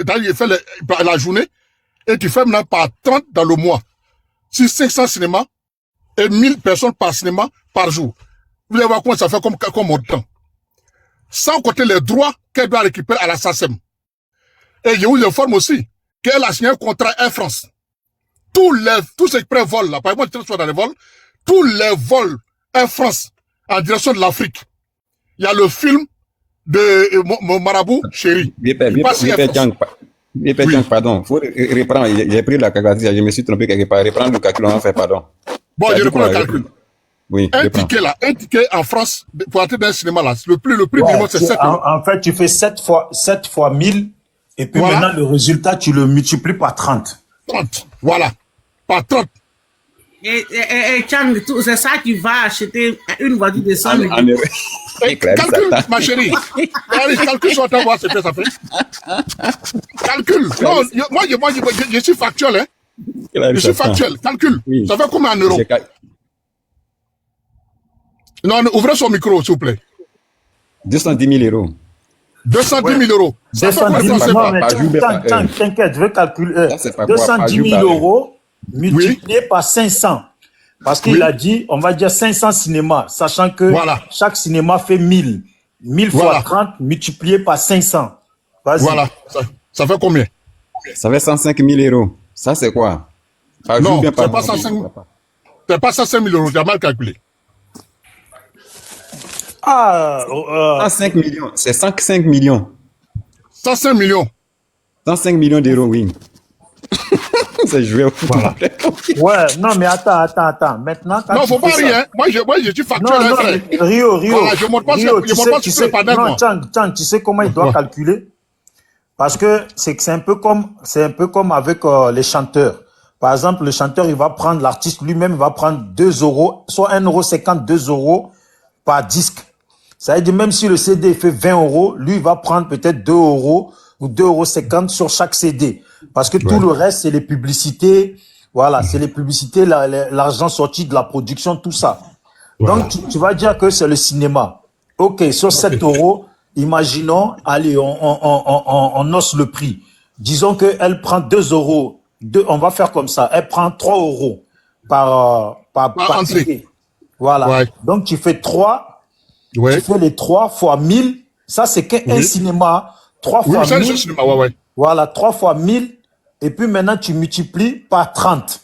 il fait la journée, et tu fais maintenant par 30 dans le mois. Si 500 cinémas, et 1000 personnes par cinéma par jour. Vous allez voir comment ça fait comme montant. Sans compter les droits qu'elle doit récupérer à la SACEM. Et je vous informe aussi qu'elle a signé un contrat Air France. Tous ces pré-vols, là, par exemple, je dans les vols, tous les vols Air France en direction de l'Afrique. Il y a le film de mon marabout chéri. Pardon. Faut reprendre. J'ai pris la calculatrice, je me suis trompé quelque part. Reprendre le calcul, on va faire, pardon. Bon, je reprends le calcul. Oui, un ticket en France, pour entrer dans un cinéma là, le prix minimum, c'est 7 euros. En fait, tu fais 7 fois 1000, et puis maintenant, le résultat, tu le multiplies par 30. 30, voilà. Par 30. Et Chang, c'est ça qui va acheter une voiture de 100 000. Calcule, ma chérie. Calcule sur ta voix, c'est fait, ça fait. Calcule. Non, moi, je suis factuel, hein. Je suis factuel. Calcule. Oui. Ça fait combien en euros? Non, ouvrez son micro, s'il vous plaît. 210 000 euros. 210 000 euros. 210 000 euros. T'inquiète, je vais calculer. 210 000 euros multiplié par 500. Parce qu'il a dit, on va dire 500 cinémas, sachant que chaque cinéma fait 1000. 1000 fois 30 multiplié par 500. Voilà. Ça fait combien? Ça fait 105 000 euros. Ça, c'est quoi? Non, c'est pas 105 000. C'est pas 105 000 euros, tu as mal calculé. 105 millions, c'est 105 millions. 105 millions. 105 millions d'euros, oui. C'est joué au foot. Voilà. Ouais, non, mais attends. Maintenant, non, faut pas rire, hein. Moi, je suis factuel, non, frère. Rio. Voilà, je montre pas tu sais, Chang, tu sais comment il doit calculer? Parce que c'est un peu comme avec les chanteurs. Par exemple, le chanteur, il va prendre, l'artiste lui-même, il va prendre 2 euros, soit 1,50 €, 2 euros par disque. Ça veut dire, même si le CD fait 20 euros, lui, il va prendre peut-être 2 euros ou 2,50 € sur chaque CD. Parce que tout le reste, c'est les publicités. Voilà, c'est les publicités, l'argent sorti de la production, tout ça. Voilà. Donc, tu vas dire que c'est le cinéma. OK, sur 7 euros, imaginons, allez, on ose le prix. Disons qu'elle prend 2 euros. On va faire comme ça. Elle prend 3 euros par ticket. Voilà. Ouais. Donc, tu fais 3. Ouais. Tu fais les 3 fois 1000. Ça, c'est qu'un cinéma. 3 fois 1000. Cinéma, Voilà, 3 fois 1000. Et puis maintenant, tu multiplies par 30.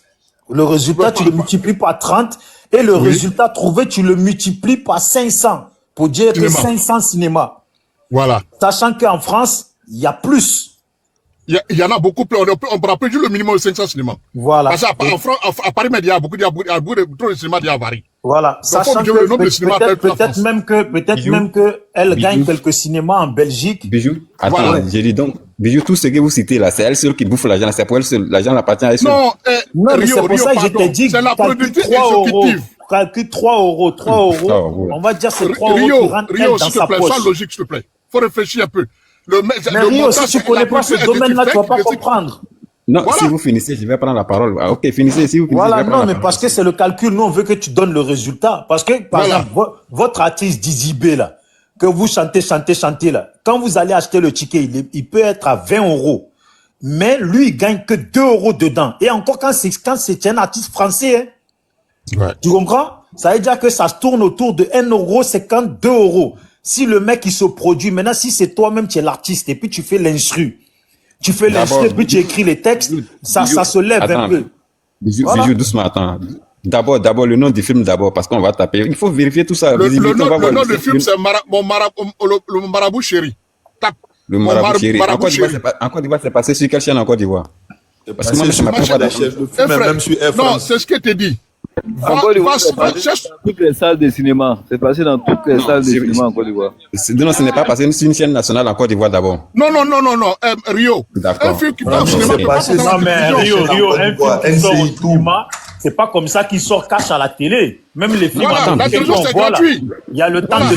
Le résultat, tu le multiplies par 30. Et le résultat trouvé, tu le multiplies par 500. Pour dire que 500 cinémas. Voilà. Sachant qu'en France, il y a plus. Il y en a beaucoup plus. On pourra plus dire le minimum de 500 cinémas. Voilà. Parce qu'à Paris, il y a beaucoup de cinémas qui varient. Voilà. Sachant que peut-être même que elle gagne quelques cinémas en Belgique. Bijou. Attends, j'ai dit donc, Bijou, tout ce que vous citez là, c'est elle seule qui bouffe l'argent. C'est pour elle seule. L'argent appartient à elle seule. Non, mais c'est pour ça que je t'ai dit. C'est la productrice exécutive. Calcule 3 euros. On va dire c'est 3 euros qui rentrent dans sa poche. Sans logique, s'il te plaît. Faut réfléchir un peu. Mais Rio, si tu connais pas ce domaine-là, tu vas pas comprendre. Non, si vous finissez, je vais prendre la parole. Ah, ok, finissez. Si vous finissez, voilà, non, mais parce que c'est le calcul. Nous, on veut que tu donnes le résultat. Parce que, par exemple, votre artiste Dizibé, là, que vous chantez, là, quand vous allez acheter le ticket, il peut être à 20 euros. Mais lui, il gagne que 2 euros dedans. Et encore, quand c'est un artiste français, hein, tu comprends? Ça veut dire que ça se tourne autour de 1,50 €, 2 euros. Si le mec, il se produit, maintenant, si c'est toi-même, tu es l'artiste, et puis tu fais l'instru. Tu fais l'instru, puis tu écris les textes, ça se lève un peu. Bijou, doucement, attends. D'abord, le nom du film d'abord, parce qu'on va taper. Il faut vérifier tout ça. Le nom du film, c'est le marabout chéri. Tape. Le marabout chéri. En Côte d'Ivoire, c'est passé sur quelle chaîne en Côte d'Ivoire? Parce que moi, je m'appelle pas chef de film, même sur Air France. Non, c'est ce que tu dis. En Côte d'Ivoire, c'est passé dans toutes les salles de cinéma. C'est passé dans toutes les salles de cinéma en Côte d'Ivoire. Non, ce n'est pas passé sur une chaîne nationale en Côte d'Ivoire d'abord. Non. Rio. D'accord. Un film qui passe au cinéma. Non, mais Rio, un film qui sort au cinéma, c'est pas comme ça qu'il sort cash à la télé. Même les films, la télévision, c'est gratuit. Il y a le temps de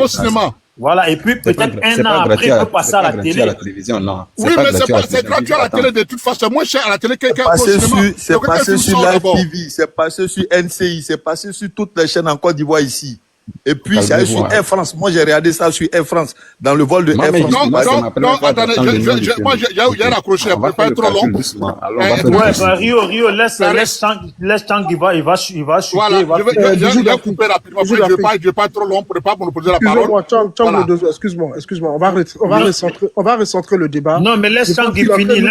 cinéma. Voilà, et puis peut-être un an après, il peut passer à la télé. Oui, mais c'est gratuit à la télé de toute façon. C'est moins cher à la télé qu'au cinéma. C'est passé sur Live TV, c'est passé sur NCI, c'est passé sur toutes les chaînes en Côte d'Ivoire ici. Et puis, c'est sur Air France. Moi, j'ai regardé ça sur Air France, dans le vol de Air France. Non, attendez, moi, j'ai raccroché, pas trop long. Rio, laisse Chang, il va chuter. Voilà, je vais couper rapidement, je vais pas trop long pour ne pas monopoliser la parole. Excuse-moi, on va recentrer le débat. Non, mais laisse Chang, il finit,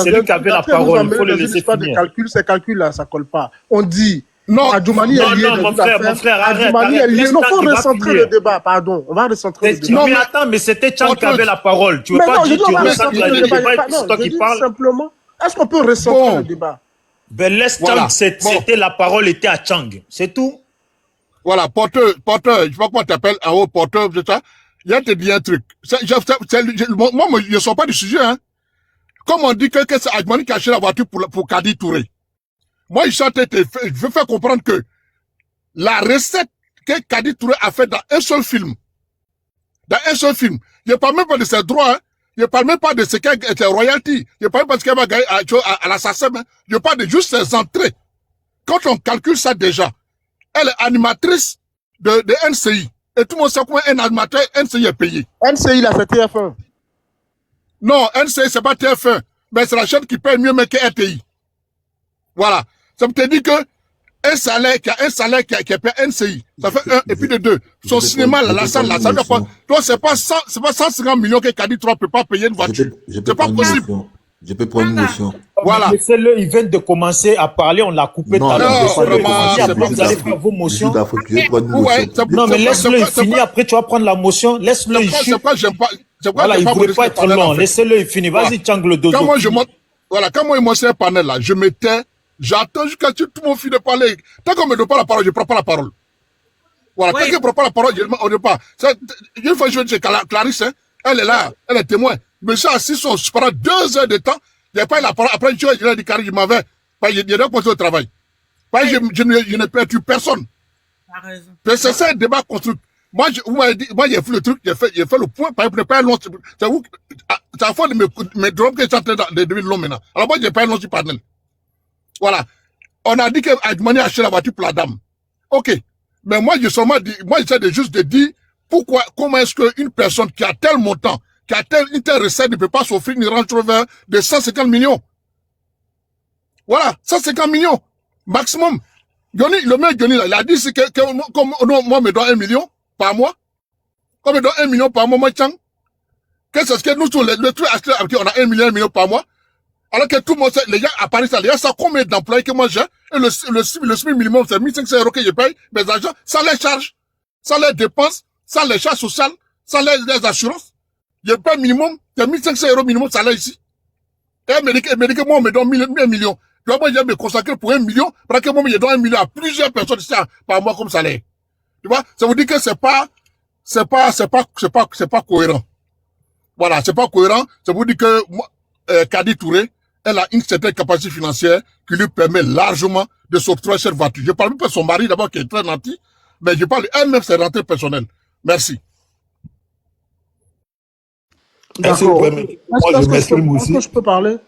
c'est lui qui avait la parole, il faut le laisser finir. Ces calculs-là, ça colle pas. On dit... Non, Adjoumani est lié. Non, mon frère, arrête. Non, faut recentrer le débat, pardon. On va recentrer le débat. Mais attends, mais c'était Chang qui avait la parole. Tu veux pas dire que tu recentres le débat, c'est toi qui parles. Simplement, est-ce qu'on peut recentrer le débat? Ben laisse Chang, c'était la parole était à Chang. C'est tout. Voilà, porteur, je sais pas comment t'appelles, en haut, porteur, c'est ça. Il y a te dit un truc. Moi, je ne sors pas du sujet, hein. Comme on dit que c'est Adjoumani qui a acheté la voiture pour Kadi Touré. Moi, je veux faire comprendre que la recette que Kadi Touré a fait dans un seul film, je ne parle même pas de ses droits, hein. Je ne parle même pas de ce qu'elle était royalty, je ne parle même pas de ce qu'elle va gagner à l'assassin, hein. Je parle de juste ses entrées. Quand on calcule ça déjà, elle est animatrice de NCI. Et tout le monde sait comment un animateur NCI est payé. NCI, là, c'est TF1. Non, NCI, c'est pas TF1. Mais c'est la chaîne qui paye mieux que RTI. Voilà. Ça me dit que un salaire qui est payé NCI, ça fait 1 et puis de 2. Son cinéma, la salle, donc c'est pas 150 millions que Kadi Touré peut pas payer une voiture. C'est pas possible. Je peux prendre une motion. Voilà. Laissez-le, il vient de commencer à parler, on l'a coupé tout à l'heure. Vous allez faire vos motions. Non, mais laisse-le finir, après tu vas prendre la motion. Laisse-le ici. Voilà, il ne voulait pas être long. Laissez-le finir. Vas-y, Chang le dodo. Quand moi, je monte sur un panel là, je m'étais, j'attends jusqu'à ce que tout le monde finisse de parler. Tant qu'on me donne pas la parole, je prends pas la parole. Voilà, tant qu'il ne prend pas la parole, on ne pas. Une fois, je dis Clarisse, hein, elle est là, elle est témoin. Je me suis assis pendant 2 heures de temps, il n'y a pas eu la parole. Après, je lui ai dit, Carrie, je m'en vais. Il y a deux points au travail. Je n'ai perdu personne. C'est ça un débat construit. Moi, j'ai fait le truc, j'ai fait le point, par exemple, pas long. C'est à la fois de mes drones que je suis en train de devenir long maintenant. Alors moi, j'ai pas un long sur panel. Voilà. On a dit que Adjoumani a acheté la voiture pour la dame. Ok. Mais moi, j'essaie juste de dire comment est-ce qu'une personne qui a tel montant, qui a une telle recette ne peut pas s'offrir une Range Rover de 150 millions. Voilà. 150 millions. Maximum. Le mec Johnny, là, il a dit que comme moi, me doit 1 million par mois. Comme me doit 1 million par mois, moi, Chang. Qu'est-ce que nous, le truc, on a 1 million par mois. Alors que tout le monde sait, les gens à Paris, ça, les gens savent combien d'employés que moi j'ai. Et le SMIC minimum, c'est 1500 € que je paye, mes agents, ça les charge, ça les dépenses, ça les charges sociales, ça les assurances. Je paye minimum, c'est 1500 € minimum salaire ici. Et elle me dit que moi, on me donne 1 million. Donc moi, je vais me consacrer pour 1 million, parce que moi, je donne 1 million à plusieurs personnes ici par mois comme salaire. Tu vois? Ça veut dire que c'est pas cohérent. Voilà, c'est pas cohérent. Ça veut dire que, Kadi Touré, elle a une certaine capacité financière qui lui permet largement de s'octroyer cette voiture. Je parle même pas de son mari d'abord qui est très gentil, mais je parle elle-même ses rentrées personnelles. Merci. D'accord. Est-ce que je peux parler?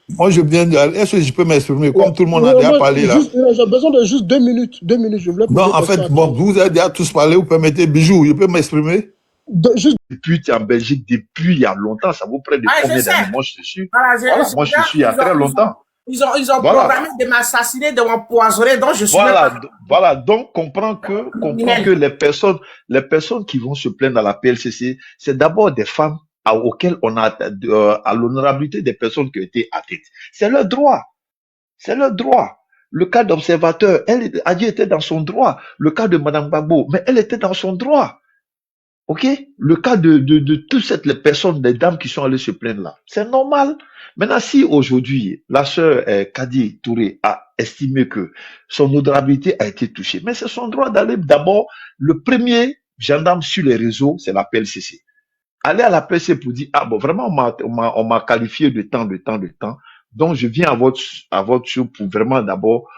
Moi, est-ce que je peux m'exprimer comme tout le monde a déjà parlé là? J'ai besoin de juste 2 minutes. 2 minutes, je voulais. Non, en fait, bon, vous avez déjà tous parlé, vous permettez, Bijou, je peux m'exprimer? Depuis, tu es en Belgique depuis il y a longtemps, ça vous prend de combien d'années? Moi, je suis. Voilà, moi, je suis il y a très longtemps. Ils ont programmé de m'assassiner, de m'empoisonner, donc je suis. Voilà, donc comprends que les personnes qui vont se plaindre à la PLCC, c'est d'abord des femmes auxquelles on a à l'honorabilité des personnes qui ont été atteintes. C'est leur droit. C'est leur droit. Le cas d'observateur, Adji était dans son droit. Le cas de Madame Gbagbo, mais elle était dans son droit. Ok? Le cas de toutes les personnes, les dames qui sont allées se plaindre là. C'est normal. Maintenant, si aujourd'hui, la sœur Kadi Touré a estimé que son honorabilité a été touchée, mais c'est son droit d'aller d'abord, le premier gendarme sur les réseaux, c'est la PLCC. Aller à la PLCC pour dire, ah bon, vraiment, on m'a qualifié de temps. Donc, je viens à votre show pour vraiment d'abord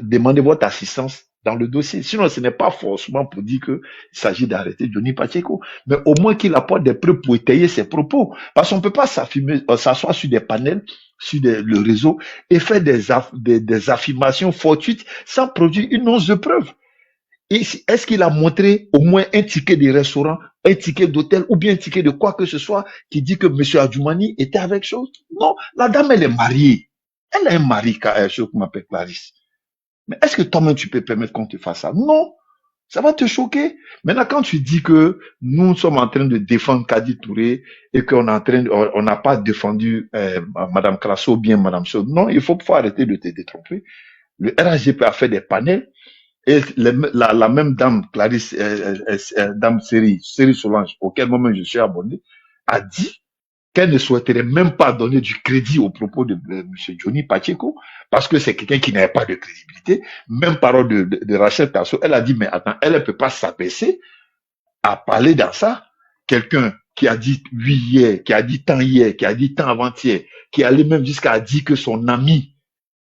demander votre assistance dans le dossier. Sinon, ce n'est pas forcément pour dire qu'il s'agit d'arrêter Johnny Pacheco, mais au moins qu'il apporte des preuves pour étayer ses propos. Parce qu'on ne peut pas s'asseoir sur des panels, sur le réseau, et faire des affirmations fortuites sans produire une once de preuve. Est-ce qu'il a montré au moins un ticket de restaurant, un ticket d'hôtel ou bien un ticket de quoi que ce soit qui dit que M. Adjoumani était avec chose? Non, la dame, elle est mariée. Elle a un mari, je m'appelle Clarisse. Mais est-ce que toi-même tu peux permettre qu'on te fasse ça? Non. Ça va te choquer. Maintenant, quand tu dis que nous sommes en train de défendre Kadi Touré et qu'on est en train, on n'a pas défendu Madame Crasso ou bien Madame Chaud, non, il faut arrêter de te détromper. Le RHDP a fait des panels. Et la même dame, Clarisse, dame Série Solange, auquel moment je suis abonné, a dit qu'elle ne souhaiterait même pas donner du crédit aux propos de M. Johnny Pacheco, parce que c'est quelqu'un qui n'avait pas de crédibilité. Même parole de Rachel Tasso, elle a dit, mais attends, elle ne peut pas s'abaisser à parler dans ça. Quelqu'un qui a dit oui hier, qui a dit tant hier, qui a dit tant avant-hier, qui allait même jusqu'à dire que son ami,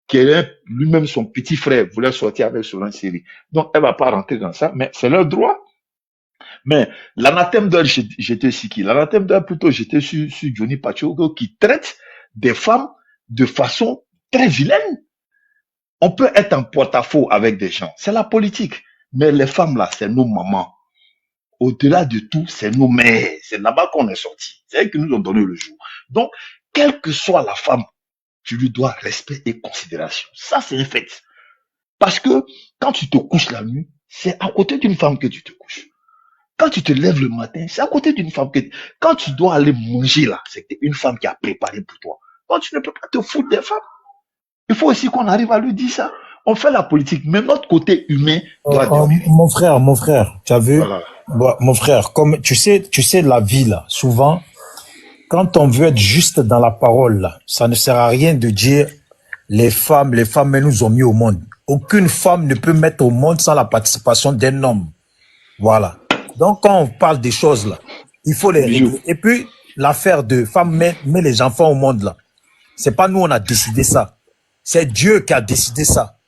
qui est lui-même son petit frère, voulait sortir avec Solange Série. Donc, elle va pas rentrer dans ça, mais c'est leur droit. Mais l'anathème d'heure, j'étais sur qui? L'anathème d'heure, plutôt, j'étais sur Johnny Pacheco, qui traite des femmes de façon très vilaine. On peut être en porte-à-faux avec des gens. C'est la politique. Mais les femmes, là, c'est nos mamans. Au-delà de tout, c'est nos mères. C'est là-bas qu'on est sortis. C'est elles qui nous ont donné le jour. Donc, quelle que soit la femme, tu lui dois respect et considération. Ça, c'est un fait. Parce que quand tu te couches la nuit, c'est à côté d'une femme que tu te couches. Quand tu te lèves le matin, c'est à côté d'une femme que... Quand tu dois aller manger là, c'est une femme qui a préparé pour toi. Donc tu ne peux pas te foutre des femmes. Il faut aussi qu'on arrive à lui dire ça. On fait la politique, mais notre côté humain doit mon frère, tu as vu? Voilà. Bon, mon frère, comme tu sais, la vie là, souvent, quand on veut être juste dans la parole, là, ça ne sert à rien de dire les femmes, elles nous ont mis au monde. Aucune femme ne peut mettre au monde sans la participation d'un homme. Voilà. Donc, quand on parle des choses là, il faut les régler. Et puis, l'affaire de femme met les enfants au monde là. C'est pas nous, on a décidé ça. C'est Dieu qui a décidé ça.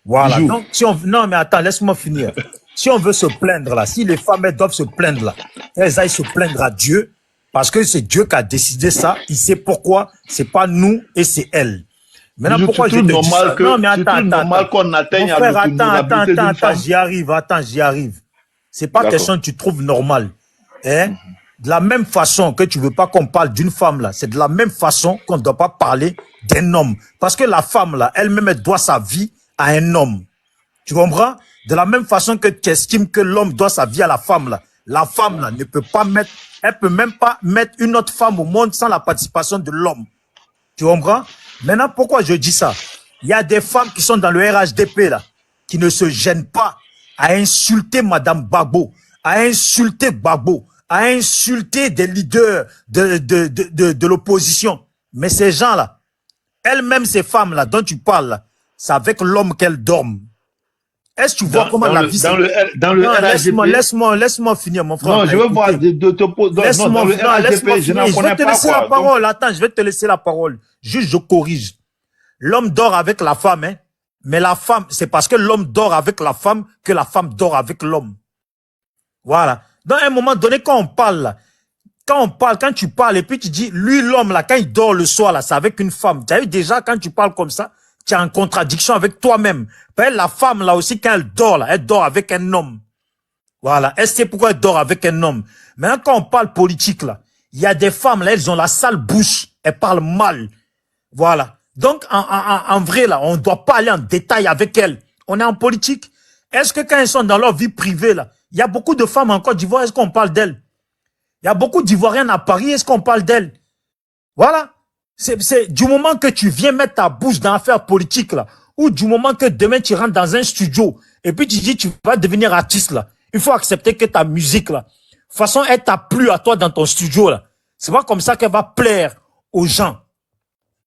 Voilà. Donc, non, mais attends, laisse-moi finir. Si on veut se plaindre là, si les femmes elles doivent se plaindre là, elles aillent se plaindre à Dieu. Parce que c'est Dieu qui a décidé ça. Il sait pourquoi. C'est pas nous et c'est elle. Maintenant, pourquoi je te dis ça? Non, mais attends. Mon frère, attends, j'y arrive. C'est pas question que tu trouves normal. Hein? De la même façon que tu veux pas qu'on parle d'une femme là, c'est de la même façon qu'on ne doit pas parler d'un homme. Parce que la femme là, elle-même, elle doit sa vie à un homme. Tu comprends? De la même façon que tu estimes que l'homme doit sa vie à la femme là, ne peut pas mettre, elle peut même pas mettre une autre femme au monde sans la participation de l'homme. Tu comprends? Maintenant, pourquoi je dis ça? Il y a des femmes qui sont dans le RHDP là, qui ne se gênent pas à insulter Madame Gbagbo, à insulter des leaders de l'opposition. Mais ces gens-là, elles-mêmes, ces femmes-là dont tu parles, là, c'est avec l'homme qu'elles dorment. Est-ce que tu vois comment la vie... Laisse-moi finir, mon frère. Non, je veux voir de te poser... Laisse-moi finir, je vais te laisser la parole. Attends, je vais te laisser la parole. Juste, je corrige. L'homme dort avec la femme, hein. Mais la femme, c'est parce que l'homme dort avec la femme que la femme dort avec l'homme. Voilà. Dans un moment donné, quand tu parles et puis tu dis, lui, l'homme, là, quand il dort le soir, là, c'est avec une femme. Tu as vu déjà, quand tu parles comme ça, tu es en contradiction avec toi-même. La femme, là aussi, quand elle dort, là, elle dort avec un homme. Voilà. Elle sait pourquoi elle dort avec un homme. Maintenant, quand on parle politique, là, il y a des femmes, là, elles ont la sale bouche. Elles parlent mal. Voilà. Donc, en vrai, là, on ne doit pas aller en détail avec elles. On est en politique. Est-ce que quand elles sont dans leur vie privée, là, il y a beaucoup de femmes en Côte d'Ivoire, est-ce qu'on parle d'elles? Il y a beaucoup d'Ivoiriennes à Paris, est-ce qu'on parle d'elles? Voilà. C'est du moment que tu viens mettre ta bouche dans l'affaire politique, là, ou du moment que demain tu rentres dans un studio, et puis tu dis tu vas devenir artiste, là, il faut accepter que ta musique, là, de toute façon, elle t'a plu à toi dans ton studio, là. C'est pas comme ça qu'elle va plaire aux gens.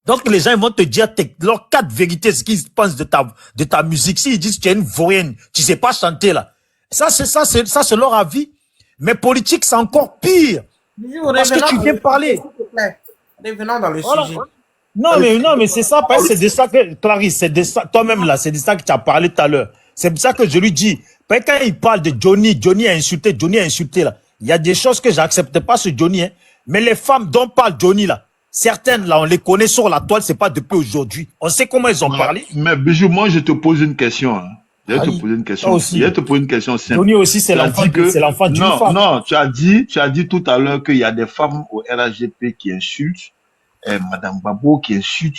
Donc, les gens ils vont te dire leurs 4 vérités, ce qu'ils pensent de ta musique. S'ils disent que tu es une vaurienne, tu sais pas chanter, là. Ça, c'est leur avis. Mais politique, c'est encore pire. Parce que tu viens parler. Revenons dans le sujet. Non, mais c'est ça, parce que c'est de ça que, Clarisse, c'est de ça, toi-même, là, c'est de ça que tu as parlé tout à l'heure. C'est pour ça que je lui dis, quand il parle de Johnny a insulté là. Il y a des choses que j'accepte pas ce Johnny, hein. Mais les femmes dont parle Johnny là, certaines là, on les connaît sur la toile, c'est pas depuis aujourd'hui. On sait comment ils ont parlé. Mais Bijou, moi je te pose une question. Hein. Je vais te poser une question. Je vais te poser une question simple. Johnny aussi, c'est l'enfant d'une femme. Non, tu as dit tout à l'heure qu'il y a des femmes au RHGP qui insultent, Madame Babo qui insulte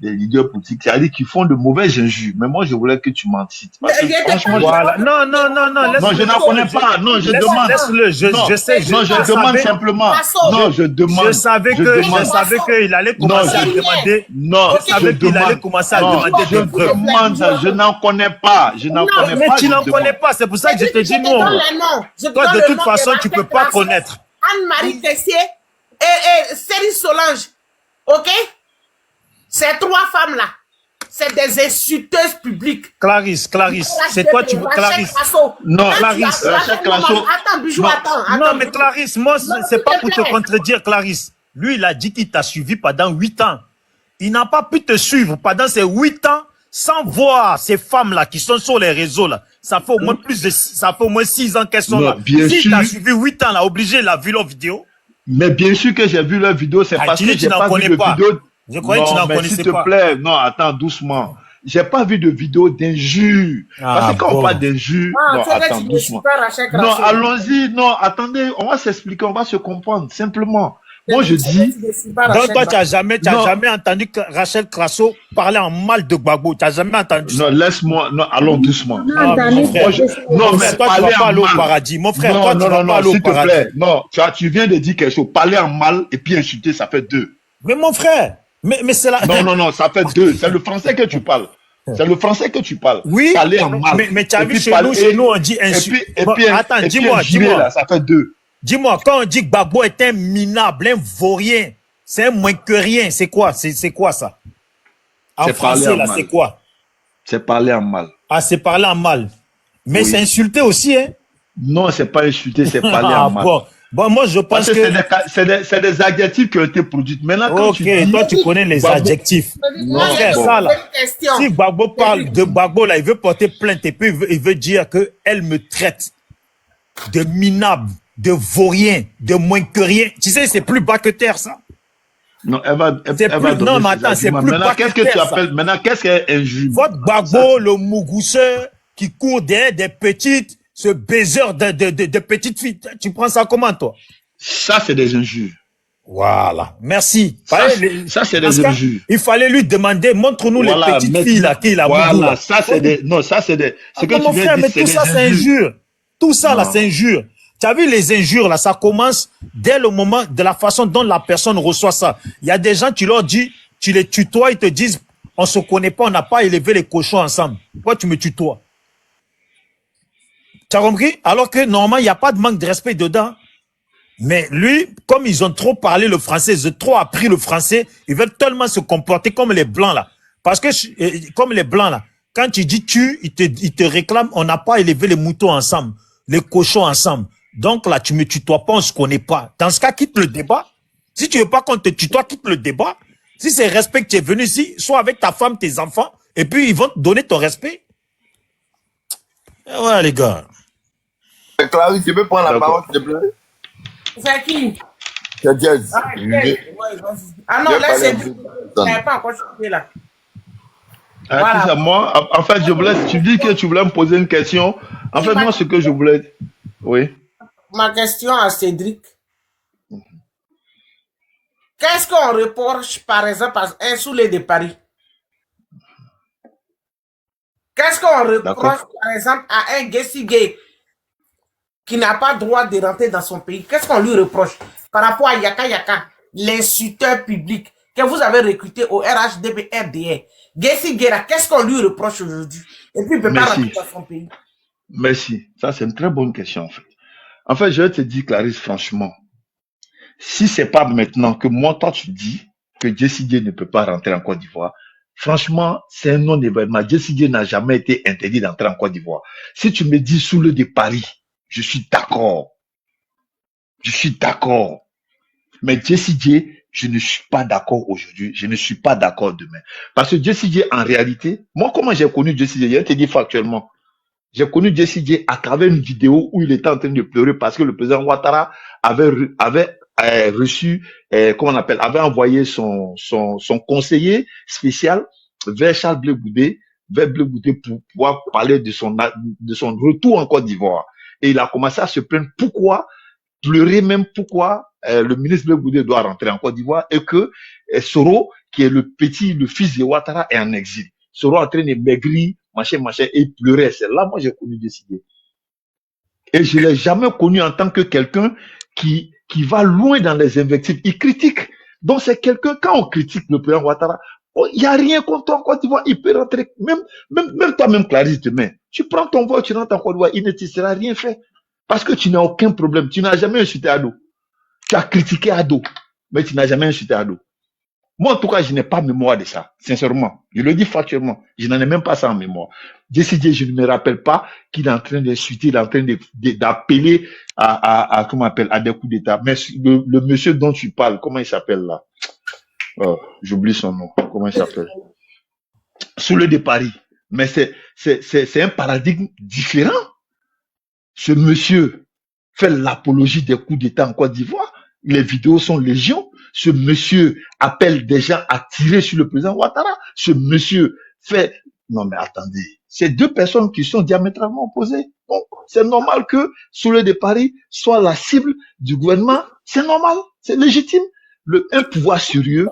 des leaders politiques, c'est-à-dire qu'ils font de mauvaises injures. Mais moi, je voulais que tu m'en cites. Parce que, franchement, voilà. Non, je n'en connais pas. Non, je demande. Laisse-le, je sais. Non, je demande simplement. Non, je demande. Je savais qu'il allait commencer à demander. Non, je demande. Je n'en connais pas. Mais tu n'en connais pas. C'est pour ça que je te dis non. Toi, de toute façon, tu ne peux pas connaître. Anne-Marie Tessier et Céline Solange. OK? Ces trois femmes-là, c'est des insulteuses publiques. Clarisse, c'est toi, Clarisse. Non, Clarisse, attends, Bijou, attends. Non, mais Clarisse, moi, c'est pas pour te contredire, Clarisse. Lui, il a dit qu'il t'a suivi pendant 8 ans. Il n'a pas pu te suivre pendant ces 8 ans sans voir ces femmes-là qui sont sur les réseaux, là. Ça fait au moins 6 ans qu'elles sont là. Si t'as suivi 8 ans, là, obligé, il a vu leurs vidéos. Mais bien sûr que j'ai vu leurs vidéos, c'est parce que j'ai pas vu de vidéo. Je croyais que tu n'en connaissais pas. S'il te plaît, non, attends, doucement. J'ai pas vu de vidéo d'injures. Parce que quand on parle d'injures, non, attends, doucement. Non, allons-y, non, attendez, on va s'expliquer, on va se comprendre, simplement. Moi, je dis. Donc, toi, tu n'as jamais entendu Rachel Crasso parler en mal de Gbagbo. Tu n'as jamais entendu ça. Non, laisse-moi, non, allons doucement. Non, mais toi, tu vas pas aller au paradis. Mon frère, toi, tu vas pas aller au paradis. S'il te plaît, non, tu viens de dire quelque chose. Parler en mal et puis insulter, ça fait 2. Mais mon frère, mais c'est là. Non, ça fait 2. C'est le français que tu parles. Oui, parler en mal. Mais tu as vu chez nous, on dit insulte. Attends, dis-moi. Ça fait 2. Dis-moi, quand on dit que Gbagbo est un minable, un vaurien, c'est un moins que rien, c'est quoi ça? En français, là, c'est quoi? C'est parler en mal. Ah, c'est parler en mal. Mais c'est insulter aussi, hein? Non, c'est pas insulter, c'est parler en mal. Bon, moi, je pense que... C'est des adjectifs qui ont été produits. Maintenant, quand toi, tu connais les adjectifs. Non, ça, là. Si Gbagbo parle de Gbagbo, là, il veut porter plainte et puis il veut dire qu'elle me traite de minable, de vaurien, de moins que rien. Tu sais, c'est plus bas que terre, ça. Non, elle va non, mais attends, c'est plus bas que terre. Qu'est-ce que tu appelles? Maintenant, qu'est-ce qu'elle est injuste? Votre Gbagbo, le mougousseur, qui court derrière des petites, ce baiser de petites filles. Tu prends ça comment, toi? Ça, c'est des injures. Voilà. Merci. Ça, c'est des injures. Il fallait lui demander, montre-nous les petites filles, là, qui la voilà, ça, c'est des, non, ça, c'est des, ce que tu viens de dire, mais tout ça, c'est injure. Tout ça, là, c'est injure. Tu as vu les injures, là, ça commence dès le moment de la façon dont la personne reçoit ça. Il y a des gens, tu leur dis, tu les tutoies, ils te disent, on se connaît pas, on n'a pas élevé les cochons ensemble. Pourquoi tu me tutoies? Tu as compris? Alors que normalement, il n'y a pas de manque de respect dedans. Mais lui, comme ils ont trop parlé le français, ils ont trop appris le français, ils veulent tellement se comporter comme les blancs là. Parce que, comme les blancs là, quand tu dis ils te réclament, on n'a pas élevé les moutons ensemble, les cochons ensemble. Donc là, tu me tutoies pas, on se connaît pas. Dans ce cas, quitte le débat. Si tu veux pas qu'on te tutoie, quitte le débat. Si c'est respect que tu es venu ici, sois avec ta femme, tes enfants, et puis ils vont te donner ton respect. Et voilà les gars. Clarisse, tu peux prendre la parole, s'il te plaît? C'est qui? C'est Jazz. Ah non, là, c'est... Je n'avais pas encore chuté là. Voilà. C'est moi. En fait, tu dis que tu voulais me poser une question. En fait, moi, ce que je voulais... Oui. Ma question à Cédric. Qu'est-ce qu'on reproche, par exemple, à un Soulé de Paris? Qu'est-ce qu'on reproche, par exemple, à un Gessi Gay qui n'a pas le droit de rentrer dans son pays? Qu'est-ce qu'on lui reproche par rapport à Yaka Yaka, l'insulteur public que vous avez recruté au RHDP RDR? Gessi Guerra, qu'est-ce qu'on lui reproche aujourd'hui? Et puis il ne peut pas rentrer dans son pays. Merci. Ça, c'est une très bonne question, en fait. En fait, je vais te dire, Clarisse, franchement, si c'est pas maintenant que moi, toi, tu dis que Gessi Guerra ne peut pas rentrer en Côte d'Ivoire, franchement, c'est un non-événement. Gessi Guerra n'a jamais été interdit d'entrer en Côte d'Ivoire. Si tu me dis sous le de Paris, je suis d'accord. Je suis d'accord. Mais Gessi Guerra, je ne suis pas d'accord aujourd'hui. Je ne suis pas d'accord demain. Parce que Gessi Guerra, en réalité, moi, comment j'ai connu Gessi Guerra? Je vais te dire factuellement. J'ai connu Jessie J à travers une vidéo où il était en train de pleurer parce que le président Ouattara avait reçu, comment on appelle, avait envoyé son conseiller spécial vers Charles Blé Goudé, pour pouvoir parler de son retour en Côte d'Ivoire. Et il a commencé à se plaindre pleurer même pourquoi le ministre Blé Goudé doit rentrer en Côte d'Ivoire et que Soro, qui est le fils de Ouattara, est en exil. Soro en train de maigrir, machin, et il pleurait. C'est là, moi, j'ai connu Décidé. Et je l'ai jamais connu en tant que quelqu'un qui va loin dans les invectives. Il critique. Donc, c'est quelqu'un, quand on critique le président Ouattara, il n'y a rien contre toi en Côte d'Ivoire. Il peut rentrer, même toi-même, Clarisse, demain. Tu prends ton vol, tu rentres en Côte d'Ivoire, il ne te sera rien fait. Parce que tu n'as aucun problème. Tu n'as jamais insulté Ado. Tu as critiqué Ado, mais tu n'as jamais insulté Ado. Moi, en tout cas, je n'ai pas mémoire de ça, sincèrement. Je le dis factuellement. Je n'en ai même pas ça en mémoire. Décidé, je ne me rappelle pas qu'il est en train d'insulter, il est en train d'appeler à comment on appelle, à des coups d'État. Mais le monsieur dont tu parles, comment il s'appelle là? J'oublie son nom. Comment il s'appelle? Soule de Paris. Mais c'est un paradigme différent. Ce monsieur fait l'apologie des coups d'État en Côte d'Ivoire. Les vidéos sont légion. Ce monsieur appelle des gens à tirer sur le président Ouattara. Ce monsieur fait... Non mais attendez, c'est deux personnes qui sont diamétralement opposées. Bon, c'est normal que Soule de Paris soit la cible du gouvernement. C'est normal, c'est légitime. Un pouvoir sérieux,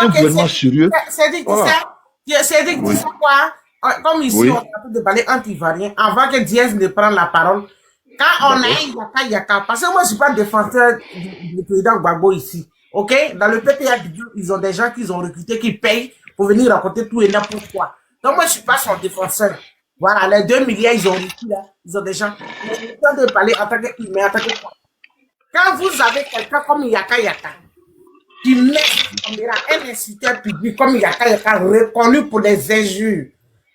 un gouvernement sérieux. C'est dit que ça quoi? Comme ici, on a de parler anti-ivoirien, avant que Diaz ne prenne la parole. Quand on a Yaka, parce que moi je suis pas défenseur du président Gbagbo ici. Ok? Dans le PPA, ils ont des gens qu'ils ont recrutés, qui payent pour venir raconter tout et n'importe quoi. Donc moi je suis pas son défenseur. Voilà, les 2 milliards, ils ont reçu là. Ils ont des gens. Ils ont de parler en tant qu'humain, en tant que quoi. Quand vous avez quelqu'un comme Yaka, qui met un insulteur public comme Yaka, reconnu pour les injures,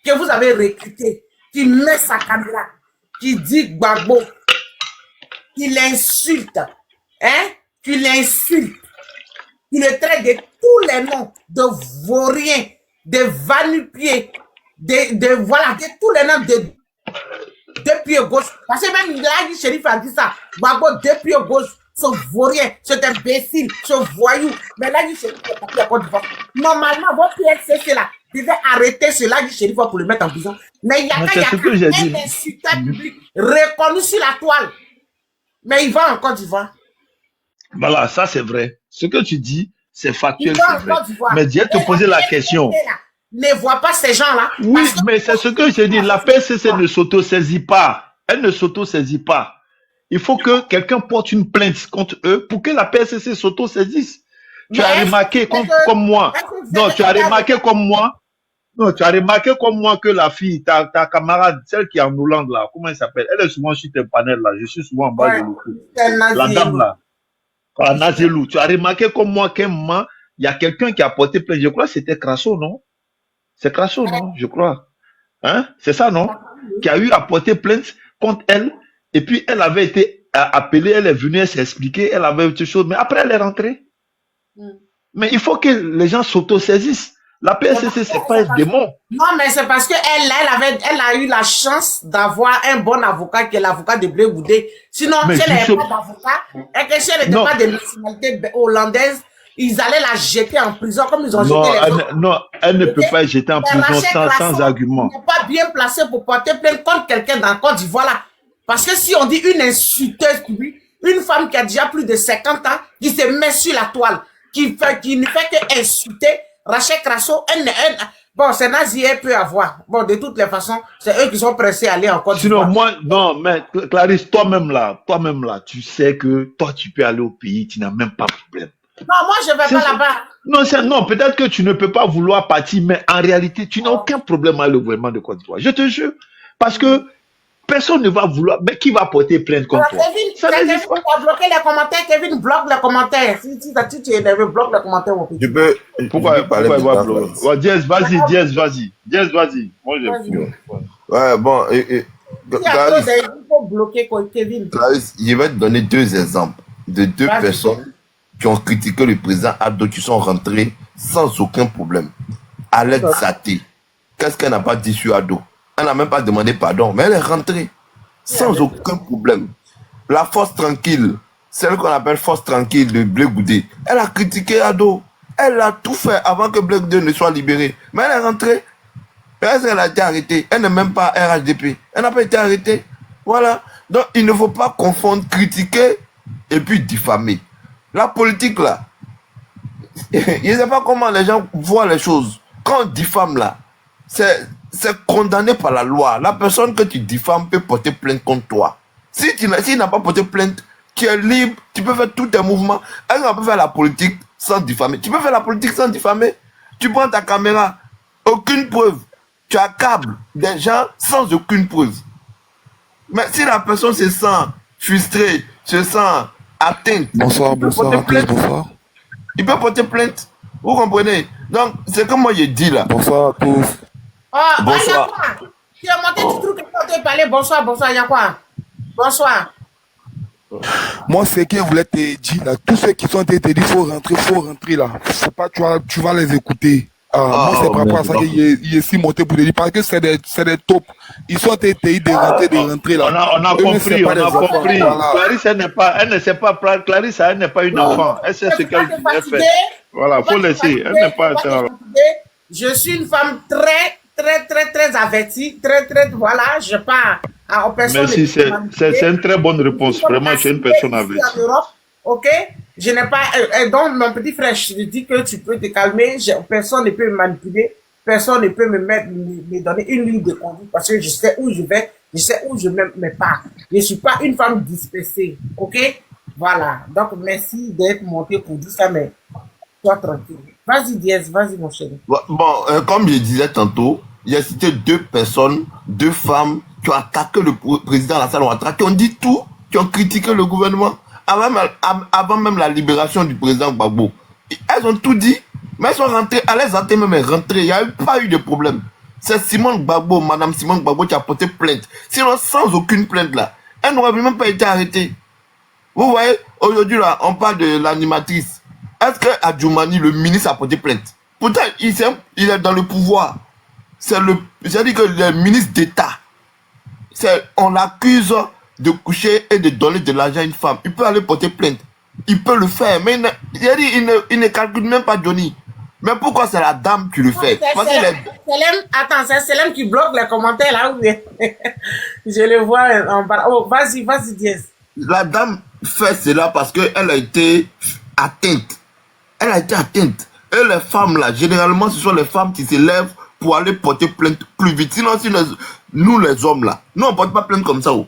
que vous avez recruté, qui met sa caméra, qui dit Gbagbo, qui l'insulte, hein, qui l'insulte, qui le traite de tous les noms, de vauriens, de vanupiers, voilà, de tous les noms de pieds gauche. Parce que même là, le shérif a dit ça, Gbagbo, de pieds gauche, ce vaurien, cet imbécile, ce voyou. Mais là, le shérif a pas Côte d'Ivoire. Normalement, votre PSCC là, devait arrêter cela du shérif pour le mettre en prison. Mais il y a un insulteur public reconnu sur la toile. Mais il va en Côte d'Ivoire. Voilà, ça c'est vrai. Ce que tu dis, c'est factuel, c'est vrai. Mais Dieu te posait la question. Ne vois pas ces gens-là. Oui, mais c'est ce que j'ai dit. La PSCC ne s'auto-saisit pas. Elle ne s'auto-saisit pas. Il faut que quelqu'un porte une plainte contre eux pour que la PSCC s'auto-saisisse. Tu as remarqué comme moi. Non, tu as remarqué comme moi. Non, tu as remarqué comme moi que la fille, ta camarade, celle qui est en Hollande là, comment elle s'appelle? Elle est souvent sur tes panels là. Je suis souvent en bas de l'eau. La dame là. La Nazelou. Tu as remarqué comme moi qu'à un moment, il y a quelqu'un qui a porté plainte. Je crois que c'était Crasso, non? C'est Crasso, non? Je crois. Hein? C'est ça, non? Qui a eu à porter plainte contre elle. Et puis, elle avait été appelée, elle est venue, elle s'est expliquée, elle avait autre chose. Mais après, elle est rentrée. Mais il faut que les gens s'auto-saisissent. La PSCC, c'est pas un démon. Non, mais c'est parce qu'elle a eu la chance d'avoir un bon avocat qui est l'avocat de Blé Goudé. Sinon, si elle n'avait pas d'avocat, et que si elle n'était pas de nationalité hollandaise, ils allaient la jeter en prison comme ils ont jeté les autres. Non, elle ne peut pas être jetée en prison sans argument. Elle n'est pas bien placée pour porter plainte contre quelqu'un dans le Côte d'Ivoire là. Parce que si on dit une insulteuse publique, une femme qui a déjà plus de 50 ans, qui se met sur la toile, qui ne fait que insulter, Rachel Crasso, bon, c'est nazi, elle peut avoir. Bon, de toutes les façons, c'est eux qui sont pressés à aller en Côte d'Ivoire. Sinon, moi, non, mais Clarisse, toi-même là, tu sais que toi, tu peux aller au pays, tu n'as même pas de problème. Non, moi, je ne vais pas là-bas. Non, peut-être que tu ne peux pas vouloir partir, mais en réalité, tu n'as aucun problème avec le gouvernement de Côte d'Ivoire. Je te jure. Parce que personne ne va vouloir. Mais qui va porter plainte contre toi? Kevin va bloquer les commentaires. Kevin bloque les commentaires. Si tu es énervé, bloque les commentaires. Tu peux. Pourquoi il va bloquer? Diaz, vas-y. Moi, j'ai. Ouais, bon. Clarisse, il faut bloquer Kevin. Clarisse, je vais te donner 2 exemples de 2 personnes qui ont critiqué le président Ado, qui sont rentrés sans aucun problème. Alex Zaté, qu'est-ce qu'elle n'a pas dit sur Ado? Elle n'a même pas demandé pardon, mais elle est rentrée sans aucun problème. La force tranquille, celle qu'on appelle force tranquille de Blé Goudé, elle a critiqué Ado. Elle a tout fait avant que Blé Goudé ne soit libéré. Mais elle est rentrée. Elle a été arrêtée. Elle n'est même pas RHDP. Elle n'a pas été arrêtée. Voilà. Donc, il ne faut pas confondre critiquer et puis diffamer. La politique, là, je ne sais pas comment les gens voient les choses. Quand on diffame, là, c'est condamné par la loi. La personne que tu diffames peut porter plainte contre toi. S'il n'a pas porté plainte, tu es libre, tu peux faire tous tes mouvements. Est-ce qu'on peut faire la politique sans diffamer? Tu peux faire la politique sans diffamer. Tu prends ta caméra, aucune preuve. Tu accables des gens sans aucune preuve. Mais si la personne se sent frustrée, se sent atteinte, Bonsoir, bonsoir, bonsoir. Il peut porter plainte. Vous comprenez? Donc, c'est comme moi j'ai dit là. Bonsoir à tous. Oh, bonsoir. Tu as monté du truc quand tu parler. Bonsoir, bonsoir, Yakwa. Bonsoir. Moi, c'est que je voulais te dire là. Tous ceux qui sont te dire faut rentrer là. Faut pas, tu vas les écouter. Moi, c'est par rapport à ça qu'il est si monté pour te dire. Parce que c'est des tops. Ils sont te dire de rentrer là. On a compris. Voilà. Clarisse, elle ne sait pas, Clarisse, elle n'est pas une enfant. Elle sait ce qu'elle fait. Voilà, faut laisser. Elle n'est pas. Je suis une femme très avertie. Très, voilà, je pars aux personnes. Merci, c'est une très bonne réponse. Vraiment, je suis une personne avertie. Ok, je n'ai pas. Donc, mon petit frère, je te dis que tu peux te calmer. Personne ne peut me manipuler. Personne ne peut me donner une ligne de conduite parce que je sais où je vais. Je sais où je me pars. Je ne suis pas une femme dispersée. Ok, voilà. Donc, merci d'être monté pour dire ça, mais sois tranquille. Vas-y, Diaz, vas-y, mon chéri. Bon, comme je disais tantôt, il y a cité 2 personnes, 2 femmes qui ont attaqué le président Alassane Ouattara, qui ont dit tout, qui ont critiqué le gouvernement. Avant même la libération du président Gbagbo. Elles ont tout dit, mais elles sont rentrées, elles ont même rentrées, il n'y a pas eu de problème. C'est Simone Gbagbo, madame Simone Gbagbo qui a porté plainte. Sinon, sans aucune plainte là, elle n'aurait même pas été arrêtée. Vous voyez, aujourd'hui là, on parle de l'animatrice. Est-ce que Adjoumani, le ministre, a porté plainte? Pourtant, il est dans le pouvoir. C'est-à-dire que le ministre d'État, on l'accuse de coucher et de donner de l'argent à une femme. Il peut aller porter plainte. Il peut le faire. Mais il ne calcule même pas Johnny. Mais pourquoi c'est la dame qui le fait? Attends, c'est Célène qui bloque les commentaires là. Oui. Je le vois en bas. Oh, vas-y, Diaz. La dame fait cela parce qu'elle a été atteinte. Elle a été atteinte. Et les femmes là, généralement, ce sont les femmes qui se lèvent pour aller porter plainte plus vite. Sinon, si nous les hommes là, nous on porte pas plainte comme ça. Oh.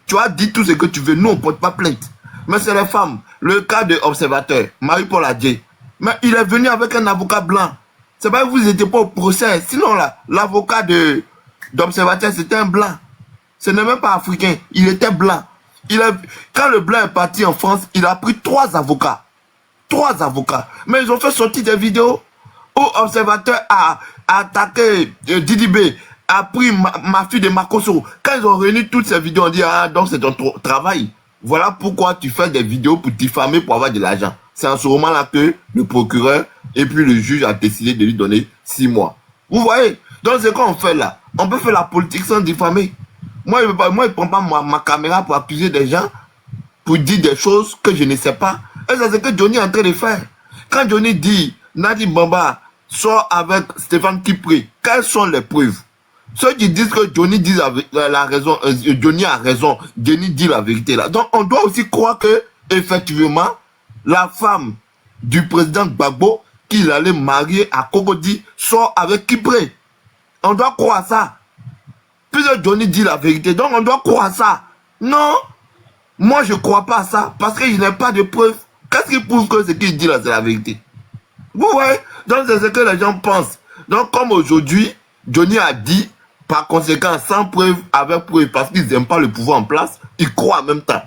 Tu as dit tout ce que tu veux, nous on porte pas plainte. Mais c'est les femmes. Le cas de observateur, Marie-Paul Adjé. Mais il est venu avec un avocat blanc. C'est pas que vous n'étiez pas au procès. Sinon là, l'avocat d'observateur c'était un blanc. Ce n'est même pas africain. Il était blanc. Quand le blanc est parti en France, il a pris 3 avocats. 3 avocats. Mais ils ont fait sortir des vidéos où observateur a attaqué Didi B, a pris ma fille de Makoso. Quand ils ont réuni toutes ces vidéos, on dit ah donc c'est ton travail. Voilà pourquoi tu fais des vidéos pour diffamer pour avoir de l'argent. C'est en ce moment-là que le procureur et puis le juge a décidé de lui donner 6 mois. Vous voyez? Donc c'est quoi on fait là? On peut faire la politique sans diffamer. Moi, je ne prends pas ma caméra pour accuser des gens, pour dire des choses que je ne sais pas. Et c'est ce que Johnny est en train de faire. Quand Johnny dit Nadi Bamba sort avec Stéphane Kipré, quelles sont les preuves? Ceux qui disent que Johnny dit la raison, Johnny a raison, Johnny dit la vérité là. Donc on doit aussi croire que effectivement la femme du président Gbagbo qu'il allait marier à Cocody sort avec Kipré. On doit croire ça. Puisque Johnny dit la vérité, donc on doit croire ça. Non, moi je ne crois pas à ça parce que je n'ai pas de preuves. Qu'est-ce qui prouve que ce qu'il dit là c'est la vérité? Vous voyez? Donc c'est ce que les gens pensent. Donc comme aujourd'hui, Johnny a dit, par conséquent, sans preuve, avec preuve, parce qu'ils n'aiment pas le pouvoir en place, ils croient en même temps.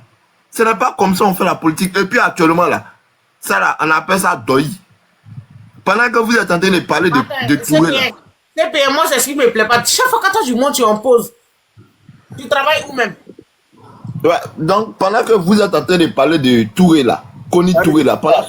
Ce n'est pas comme ça on fait la politique. Et puis actuellement là, ça là, on appelle ça doi. Pendant que vous êtes en train de parler de Touré là. Moi c'est ce qui me plaît pas. Chaque fois que toi tu montes, tu en poses. Tu travailles où même? Ouais, donc pendant que vous êtes en train de parler de Touré là, Koni Touré là, pendant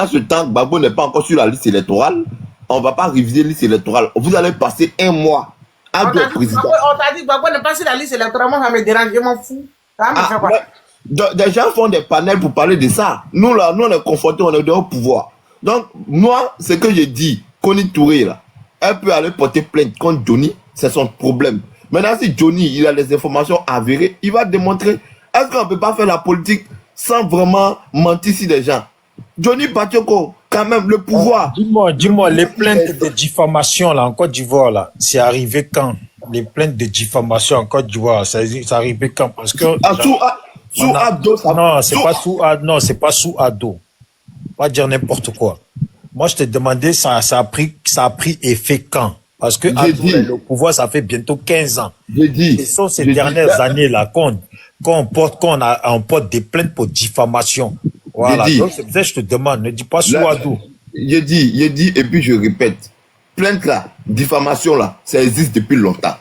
ce temps, Gbagbo n'est pas encore sur la liste électorale. On ne va pas réviser la liste électorale. Vous allez passer 1 mois à On deux t'a dit, présidents. on t'a dit, Gbagbo n'est pas sur la liste électorale, moi ça me dérange, je m'en fous. Ça va me faire quoi? Des gens font des panels pour parler de ça. Nous, là, nous, on est confrontés, on est au pouvoir. Donc, moi, ce que je dis, Koni Touré, là, elle peut aller porter plainte contre Johnny, c'est son problème. Maintenant, si Johnny, il a les informations avérées, il va démontrer. Est-ce qu'on ne peut pas faire la politique sans vraiment mentir sur des gens? Johnny Patioko, quand même, le pouvoir. Dis-moi, les plaintes de diffamation, là, en Côte d'Ivoire, là, c'est arrivé quand? Les plaintes de diffamation en Côte d'Ivoire, c'est arrivé quand? Parce que. Sous Ado, ça. Non, c'est pas sous Ado. Non, c'est pas sous Ado. Pas dire n'importe quoi. Moi, je te demandais, ça a pris effet quand? Parce que Ado, le pouvoir, ça fait bientôt 15 ans. Ce sont ces dernières années-là qu'on porte des plaintes pour diffamation. Voilà. Donc, c'est pour ça que je te demande, ne dis pas sous Ado. J'ai dit, et puis je répète. Plainte là, diffamation là, ça existe depuis longtemps.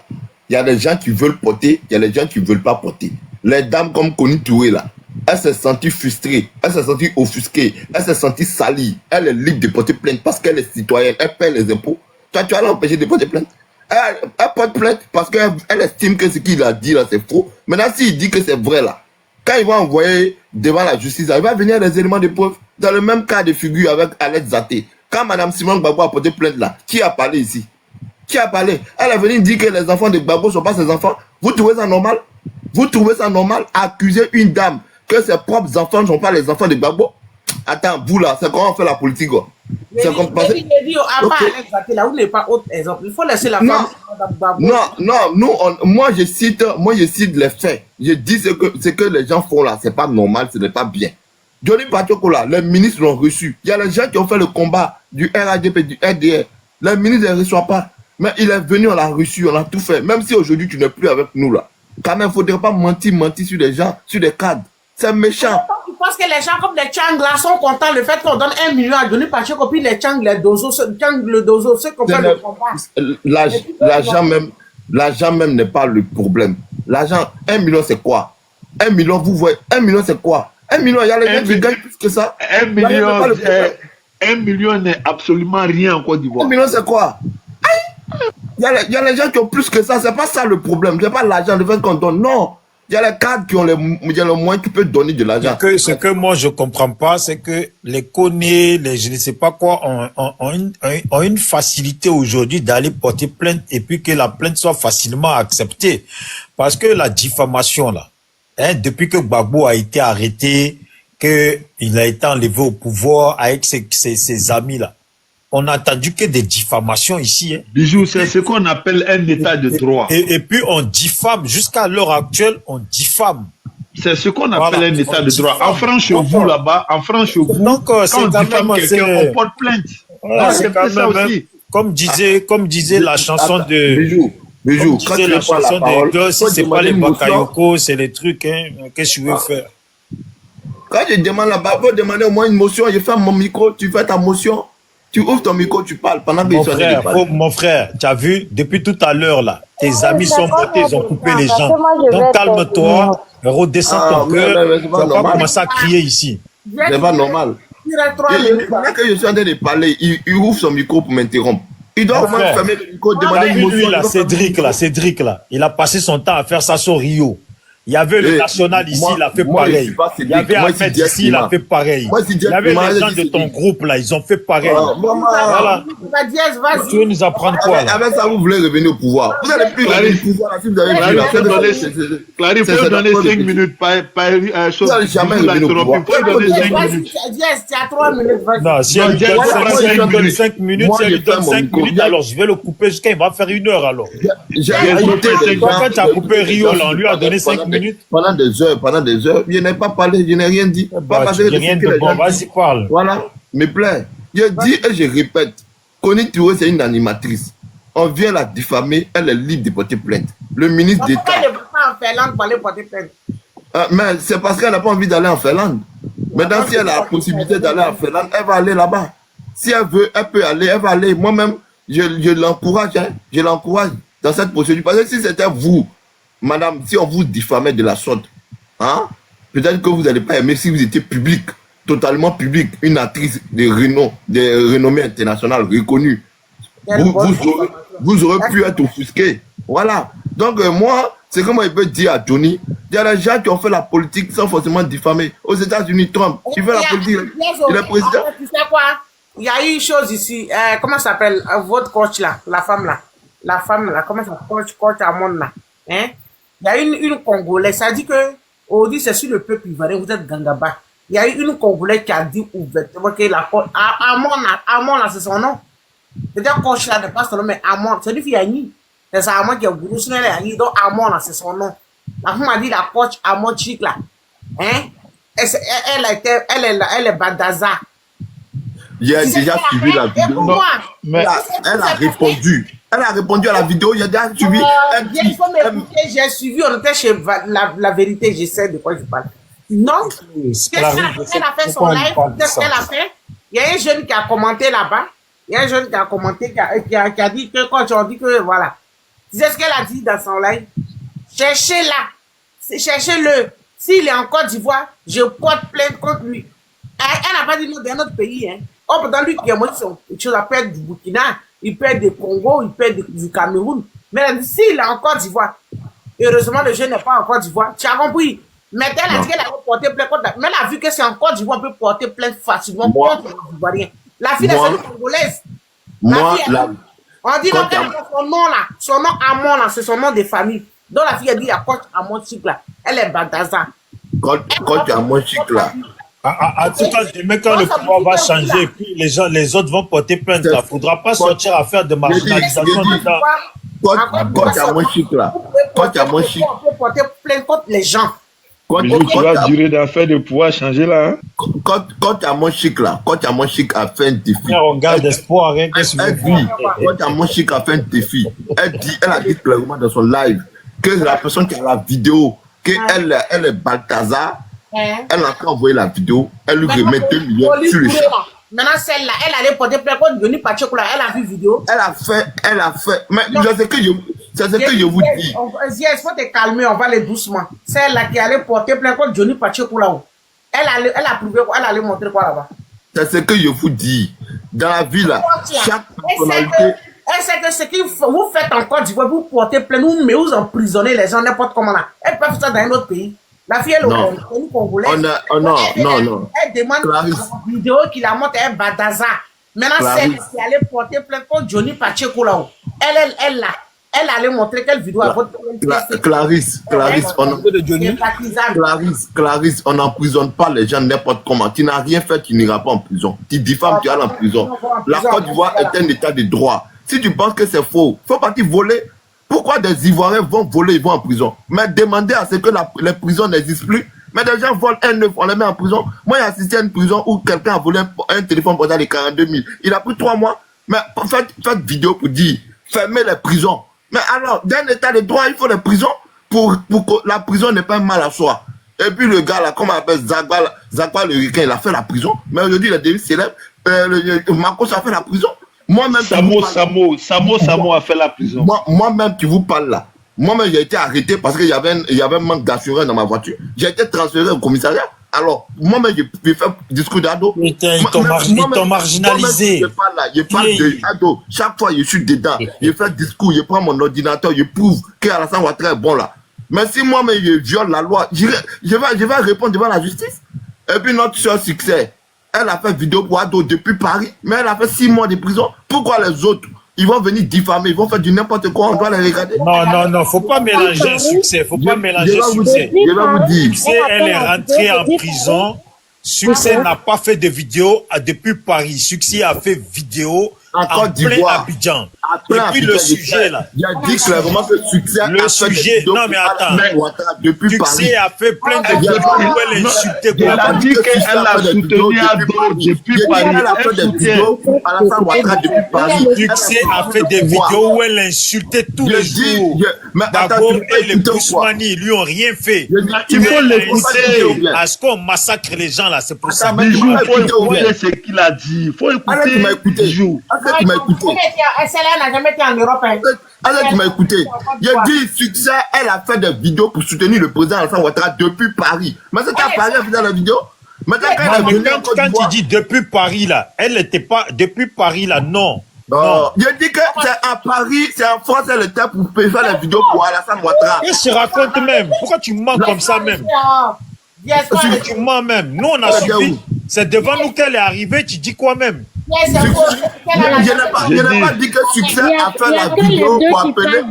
Il y a des gens qui veulent porter, il y a des gens qui ne veulent pas porter. Les dames comme Koni Touré là, elle s'est sentie frustrée, elle s'est sentie offusquée, elle s'est sentie salie. Elle est libre de porter plainte parce qu'elle est citoyenne, elle paie les impôts. Toi, tu vas l'empêcher de porter plainte. Elle porte plainte parce qu'elle estime que ce qu'il a dit là, c'est faux. Maintenant, s'il dit que c'est vrai là, quand il va envoyer devant la justice, il va venir des éléments de preuve. Dans le même cas de figure avec Alex Zaté. Quand Mme Simon Gbagbo a porté plainte là, qui a parlé ici? Qui a parlé? Elle est venue dire que les enfants de Gbagbo ne sont pas ses enfants. Vous trouvez ça normal? Vous trouvez ça normal? Accuser une dame que ses propres enfants ne sont pas les enfants de Gbagbo? Attends, vous là, c'est comment on fait la politique quoi? C'est comme passer. Alex Zaté là, vous n'êtes pas autre exemple. Il faut laisser la femme. Moi je cite les faits. Je dis ce que les gens font là, c'est pas normal, ce n'est pas bien. Johnny Patioko là, les ministres l'ont reçu. Il y a les gens qui ont fait le combat du RADP, du RDR. Les ministres ne les reçoivent pas. Mais il est venu, on l'a reçu, on a tout fait. Même si aujourd'hui tu n'es plus avec nous là. Quand même, il ne faudrait pas mentir sur des gens, sur des cadres. C'est méchant. Je pense que les gens comme les Tchang là sont contents le fait qu'on donne 1 million à Johnny Patioko, puis les Tchang, les Dozo, le Dozo, ceux qui ont fait le combat. L'argent même n'est pas le problème. L'argent, 1 million c'est quoi? 1 million, vous voyez, 1 million c'est quoi? 1 million, il y a les gens qui gagnent plus que ça. 1 million n'est absolument rien en Côte d'Ivoire. 1 million c'est quoi? Il y a les gens qui ont plus que ça, c'est pas ça le problème. C'est pas l'argent, le fait qu'on donne. Non. Il y a les cadres qui ont les moyens qui peuvent donner de l'argent. Ce que moi je comprends pas, c'est que les connais, je ne sais pas quoi, ont une facilité aujourd'hui d'aller porter plainte et puis que la plainte soit facilement acceptée. Parce que la diffamation là, depuis que Gbagbo a été arrêté, qu'il a été enlevé au pouvoir avec ses amis là, on n'a entendu que des diffamations ici. Bijou, c'est ce qu'on appelle un état de droit. Et puis on diffame, jusqu'à l'heure actuelle, on diffame. C'est ce qu'on appelle un état de droit. En France, chez vous là-bas, quand on diffame quelqu'un, on porte plainte. Voilà, c'est quand même, aussi. Comme disait la chanson de... Bijou, quand tu la chanson de Dieu, si c'est pas les Bakayoko, c'est les trucs, qu'est-ce que tu veux faire? Quand je demande là-bas, il faut demander au moins une motion, je fais mon micro, tu fais ta motion. Tu ouvres ton micro, tu parles pendant que mon frère, tu as vu, depuis tout à l'heure, là, tes amis sont montés, ils ont coupé les gens. Donc calme-toi, redescends ton cœur, tu vas pas commencer à crier ici. C'est pas normal. Pendant que je suis en train de parler, il ouvre son micro pour m'interrompre. Il doit au moins fermer le micro, demander une motion. Cédric, là, il a passé son temps à faire ça sur Rio. Il y avait le national ici, il a fait pareil. Il y avait Ahmed ici, il a fait pareil. Il y avait les gens de ton groupe là, ils ont fait pareil. Voilà. Tu veux nous apprendre quoi là? Avec ça, vous voulez revenir au pouvoir. Vous n'allez plus revenir au pouvoir si vous avez Clarisse, peut donner 5 minutes. Vous n'allez jamais revenir au pouvoir. Yes, tu as 3 minutes. Non, si elle lui donne 5 minutes, si elle lui donne 5 minutes, alors je vais le couper jusqu'à il va faire 1 heure alors. Quand tu as coupé Rio là, on lui a donné 5 minutes. Pendant des heures, je n'ai pas parlé, je n'ai rien dit. Rien de bon, vas-y parle. Voilà, me plaît. Je dis et je répète, Koni Touré c'est une animatrice. On vient la diffamer, elle est libre de porter plainte. Le ministre d'État. Pourquoi elle ne va pas en Finlande pour aller porter plainte? Mais c'est parce qu'elle n'a pas envie d'aller en Finlande. Maintenant, si elle a la possibilité d'aller en Finlande, elle va aller là-bas. Si elle veut, elle peut aller, elle va aller. Moi-même, je l'encourage, je l'encourage dans cette procédure. Parce que si c'était vous, madame, si on vous diffamait de la sorte, peut-être que vous n'allez pas aimer si vous étiez public, totalement public, une actrice de renom, de renommée internationale reconnue. Vous aurez pu être offusqué. Voilà. Donc, moi, c'est comme il peut dire à Johnny, il y a des gens qui ont fait la politique sans forcément diffamer. Aux États-Unis, Trump, il fait la politique, il est président. Tu sais quoi? Il y a eu une chose ici, comment ça s'appelle, votre coach là, la femme là, comment ça s'appelle, coach Amon là, hein? Il y a une Congolaise, ça dit que, on dit c'est sur le peuple ivoirien, vous êtes Gangaba. Il y a eu une Congolaise qui a dit ouvertement que la coach, Amon là, c'est son nom. C'est-à-dire coach là, n'est pas son nom, mais Amon, c'est du Fiani. C'est ça, Amon qui a gourou, sinon donc Amon là, c'est son nom. La femme a dit la coach Amon Chic là, hein? Elle est Badaza. J'ai déjà suivi la vidéo. Mais elle a répondu. Elle a répondu à la vidéo. J'ai déjà suivi. J'ai suivi, on était chez la vérité, je sais de quoi je parle. Non, qu'est-ce qu'elle a fait son live? Qu'est-ce qu'elle a fait? Il y a un jeune qui a commenté là-bas. Il y a un jeune qui a commenté, qui a dit que quand on dit que voilà. Tu sais ce qu'elle a dit dans son live? Cherchez-la. Cherchez-le. S'il est en Côte d'Ivoire, je porte plainte contre lui. Elle n'a pas dit non d'un autre pays, hein. Oh, dans lui qui a montré quelque chose à perdre du Burkina, il perd du Congo, il perd du Cameroun. Mais elle a dit, s'il est en Côte d'Ivoire, heureusement le jeune n'est pas en Côte d'Ivoire, tu as compris? Mais elle a dit qu'elle a porté plainte contre, mais elle a vu que c'est en Côte d'Ivoire, on peut porter plainte facilement contre les Ivoiriens. La fille est congolaise. Moi, on dit non, son nom là, son nom Amon là, c'est son nom de famille. Donc la fille a dit, la coach Amon Chic là, elle est Badaza. Coach Amon Chic là. En tout cas, demain, quand le pouvoir va changer, puis les autres vont porter plainte, il ne faudra pas sortir à faire de marginalisation. Coach Amon Chic là. Coach Amon Chic. On peut porter plainte contre les gens. Tu vas durer d'affaire de pouvoir changer là. Coach Amon Chic là. Coach Amon Chic a fait un défi. On garde espoir. Coach Amon Chic a fait un défi. Elle a dit clairement dans son live que la personne qui a la vidéo, qu'elle est Balthazar. Elle a envoyé la vidéo, elle lui remet 2 millions sur le champ. Maintenant, celle-là, elle allait porter plainte contre Johnny Pacheco là, elle a vu vidéo. Elle a fait, mais c'est ce que je vous dis. Il faut te calmer, on va aller doucement. Celle-là qui allait porter plainte contre Johnny Pacheco là, elle a prouvé quoi, elle allait montrer quoi là-bas. C'est ce que je vous dis. Dans la vie là, chaque personnalité. Elle sait que ce que vous faites en Côte d'Ivoire, vous portez plainte, vous emprisonnez les gens n'importe comment là. Elle peut faire ça dans un autre pays. La fille, elle est congolaise. Non. Elle demande une vidéo qui la montre, elle Badaza. Maintenant, celle qui allait porter plainte contre Johnny Pacheco là-haut. Elle allait montrer quelle vidéo à votre Clarisse, on n'emprisonne pas les gens n'importe comment. Tu n'as rien fait, tu n'iras pas en prison. Tu diffames, tu vas en prison. La Côte d'Ivoire est un état de droit. Si tu penses que c'est faux, il faut partir voler. Pourquoi des Ivoiriens vont voler, ils vont en prison? Mais demandez à ce que les prisons n'existent plus. Mais des gens volent un œuf, on les met en prison. Moi, j'ai assisté à une prison où quelqu'un a volé un téléphone portable de 42 000. Il a pris 3 mois. Mais faites vidéo pour dire, fermez les prisons. Mais alors, dans l'état de droit, il faut les prisons pour que la prison n'ait pas un mal à soi. Et puis le gars là, comme on appelle Zagba le ricain, il a fait la prison. Mais aujourd'hui, il est devenu célèbre. Marcos a fait la prison. Moi-même, Samo a fait la prison. Moi-même, tu vous parles là. Moi-même, j'ai été arrêté parce qu'il y avait un manque d'assurance dans ma voiture. J'ai été transféré au commissariat. Alors, moi-même, j'ai fait discours d'ado. Ils t'ont marginalisé. Je parle d'ado. Chaque fois, je suis dedans. Je fais discours, je prends mon ordinateur, je prouve qu'Alassane Ouattara est bon là. Mais si moi-même, je viole la loi, je vais répondre devant la justice. Et puis, notre soeur Succès, elle a fait vidéo pour ado depuis Paris, mais elle a fait 6 mois de prison. Pourquoi les autres, ils vont venir diffamer, ils vont faire du n'importe quoi, on doit les regarder? Non, faut pas mélanger Succès, faut pas mélanger Succès. Je vais vous dire. Succès, elle est rentrée en prison. Succès n'a pas fait de vidéo depuis Paris. Succès a fait vidéo en plein Abidjan. Et puis le sujet là. Il a dit clairement que Succès le sujet, non mais attends. Depuis Succès a fait plein de vidéos où elle insultait. Il a dit qu'elle a soutenu Ado depuis Paris. Elle a fait des vidéos pour Alassane Ouattara depuis Paris. Succès a fait des vidéos où elle insultait tous les jours. D'abord, et les Bousmani, ils lui ont rien fait. Il faut l'écouter. À ce qu'on massacre les gens là, c'est pour ça. Bijou, il faut écouter ce qu'il a dit. Il faut écouter Bijou. Tu m'as écouté. Celle-là n'a jamais été en Europe. Tu m'as écouté. J'ai dit Succès, elle a fait des vidéos pour soutenir le président Alassane Ouattara depuis Paris. Mais c'est à Paris, elle faisait la vidéo. Quand tu dis depuis Paris là, elle n'était pas depuis Paris là, non. Non. Je dis que c'est à Paris, c'est en France, elle était pour faire les vidéos pour Alassane Ouattara. Qu'est-ce que tu racontes même? Pourquoi tu mens comme ça même? Tu mens même. Nous, on a suivi. C'est devant nous qu'elle est arrivée. Tu dis quoi même? Je n'ai pas dit que Succès a fait la vidéo pour appeler.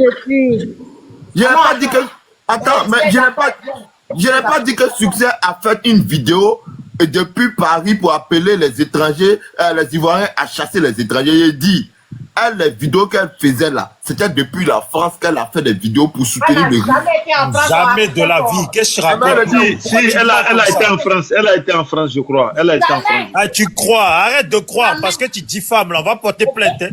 Je n'ai pas dit que. Attends, mais je n'ai pas dit que Succès a fait une vidéo depuis Paris pour appeler les étrangers, les Ivoiriens à chasser les étrangers. J'ai dit, les vidéos qu'elle faisait là, c'était depuis la France qu'elle a fait des vidéos pour soutenir le régime. Jamais de la vie. Qu'est-ce que tu racontes? Si, elle a été en France. Elle a été en France, je crois. Elle a été en France. Ah, tu crois? Arrête de croire parce que tu diffames. Là, on va porter plainte. Hein.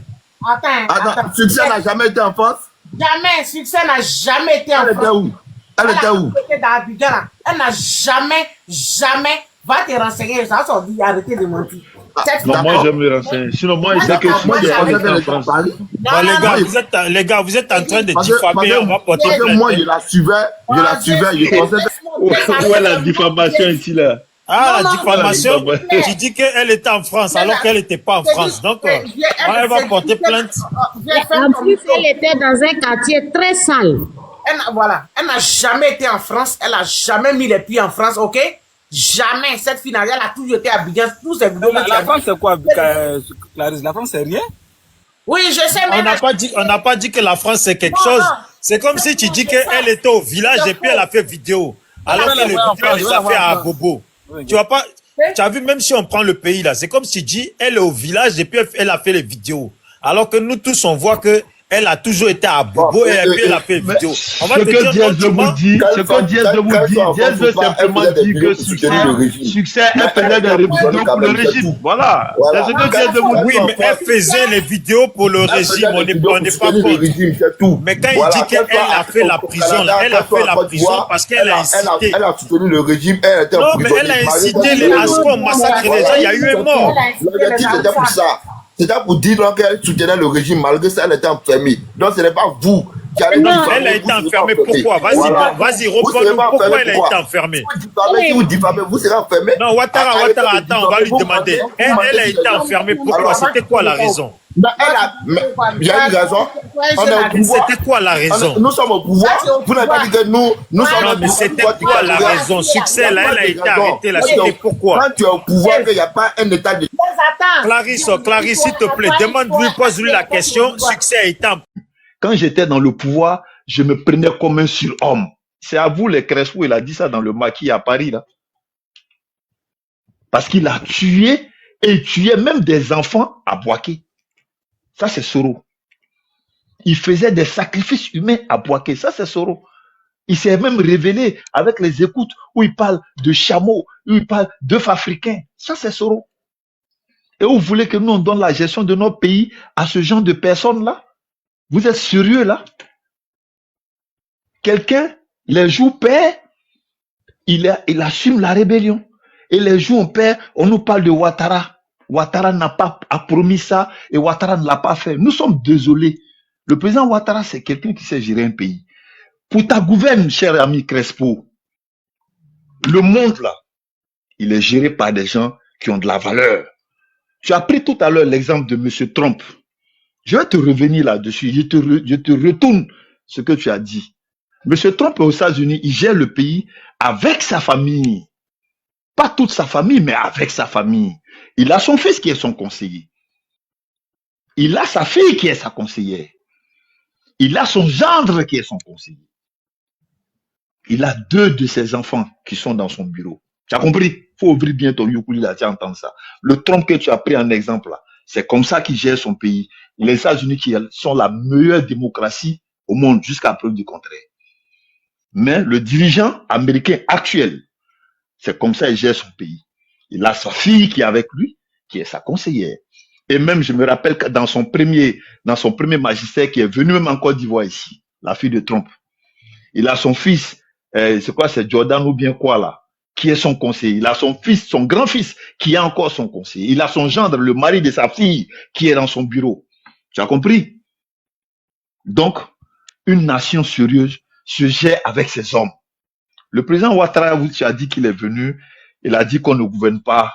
Attends, Succès n'a jamais été en France? Jamais. Succès n'a jamais été en France. Elle était où? Elle était où? Elle n'a jamais. Va te renseigner. Ça va dit arrêtez de mentir. Non, moi j'aime me renseigner. Sinon, moi je sais que Succès est en France. Les gars, vous êtes en train de diffamer. On va porter plainte. Moi, je la suivais. Je pensais que... Où est la diffamation ici là? Ah, la diffamation, tu dis qu'elle était en France alors qu'elle n'était pas en France. Donc, elle va porter plainte. En plus, elle était dans un quartier très sale. Elle n'a jamais été en France. Elle n'a jamais mis les pieds en France, ok? Jamais. Cette finale, elle a toujours été à Abidjan. Tous ces vidéos. La France, c'est quoi, Clarisse? La France, c'est rien? Oui, je sais, mais... On n'a pas dit que la France, c'est quelque chose. C'est comme si tu dis qu'elle était au village et puis elle a fait vidéo. Alors que le vidéo, elle a fait à Bobo. Tu vois pas, tu as vu, même si on prend le pays là, c'est comme si tu dis, elle est au village et puis elle a fait les vidéos. Alors que nous tous, on voit que elle a toujours été à Bobo et puis elle a fait les vidéos. On va te dire, Diaz vous dit, Diaz veut simplement dire que Succès, elle faisait des vidéos pour le régime. Voilà. C'est ce que Diaz vous dit. Oui, mais elle faisait les vidéos pour le régime, on n'est pas contre. Mais quand il dit qu'elle a fait la prison, elle a fait la prison parce qu'elle a incité. Elle a soutenu le régime, elle était en prison. Non, mais elle a incité les Ascons, massacre les gens, il y a eu un mort. L'objectif, c'était pour ça. C'était pour dire qu'elle soutenait le régime malgré ça, elle était enfermée. Donc ce n'est pas vous qui allez dire. Elle a été enfermée, pourquoi? Vas-y, reprends-nous pourquoi elle a été enfermée. Si vous diffamez, vous serez enfermé. Non, Ouattara, attends, on va lui demander. Elle a été enfermée, pourquoi? C'était quoi la raison? Il y a une raison. C'était quoi la raison? Nous sommes au pouvoir. Vous n'avez pas dit que nous sommes au pouvoir. Mais c'était quoi la raison? Succès, là, elle a été arrêtée. Là, c'était pourquoi? Quand tu es au pouvoir, il n'y a pas un état de... Clarisse, s'il te plaît, demande-lui, pose-lui la question. Succès a été en... Quand j'étais dans le pouvoir, je me prenais comme un surhomme. C'est à vous, les Crespo, il a dit ça dans le maquis à Paris, là. Parce qu'il a tué et tué même des enfants à Boaké. Ça, c'est Soro. Il faisait des sacrifices humains à Boaké. Ça, c'est Soro. Il s'est même révélé avec les écoutes où il parle de chameaux, où il parle d'œufs africains. Ça, c'est Soro. Et vous voulez que nous, on donne la gestion de notre pays à ce genre de personnes-là? Vous êtes sérieux, là? Quelqu'un, les jours paient, il assume la rébellion. Et les jours on perd, on nous parle de Ouattara. Ouattara n'a pas promis ça et Ouattara ne l'a pas fait. Nous sommes désolés. Le président Ouattara, c'est quelqu'un qui sait gérer un pays. Pour ta gouverne, cher ami Crespo, le monde là, il est géré par des gens qui ont de la valeur. Tu as pris tout à l'heure l'exemple de M. Trump. Je vais te revenir là-dessus. Je te retourne ce que tu as dit. M. Trump est aux États-Unis, il gère le pays avec sa famille. Pas toute sa famille, mais avec sa famille. Il a son fils qui est son conseiller. Il a sa fille qui est sa conseillère. Il a son gendre qui est son conseiller. Il a 2 de ses enfants qui sont dans son bureau. Tu as compris? Il faut ouvrir bien ton yukuli là, tu entends ça. Le Trump que tu as pris en exemple là, c'est comme ça qu'il gère son pays. Les États-Unis qui sont la meilleure démocratie au monde jusqu'à preuve du contraire. Mais le dirigeant américain actuel, c'est comme ça qu'il gère son pays. Il a sa fille qui est avec lui, qui est sa conseillère. Et même, je me rappelle que dans son premier magistère qui est venu même en Côte d'Ivoire ici, la fille de Trump, il a son fils, c'est quoi, c'est Jordan ou bien quoi là, qui est son conseiller. Il a son fils, son grand-fils, qui est encore son conseiller. Il a son gendre, le mari de sa fille, qui est dans son bureau. Tu as compris? Donc, une nation sérieuse se gère avec ses hommes. Le président Ouattara, tu as dit qu'il est venu, il a dit qu'on ne gouverne pas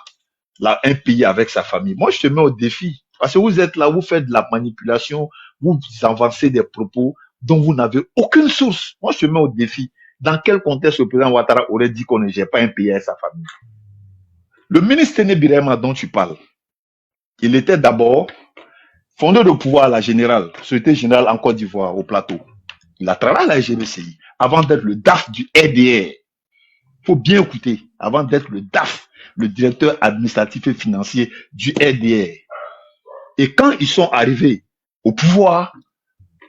là, un pays avec sa famille. Moi, je te mets au défi. Parce que vous êtes là, vous faites de la manipulation, vous avancez des propos dont vous n'avez aucune source. Moi, je me mets au défi. Dans quel contexte le président Ouattara aurait dit qu'on ne gère pas un pays à sa famille? Le ministre Téné Birahima dont tu parles, il était d'abord fondeur de pouvoir à la générale, Société Générale en Côte d'Ivoire, au plateau. Il a travaillé à la GDCI avant d'être le DAF du RDR. Il faut bien écouter, avant d'être le DAF, le directeur administratif et financier du RDR. Et quand ils sont arrivés au pouvoir,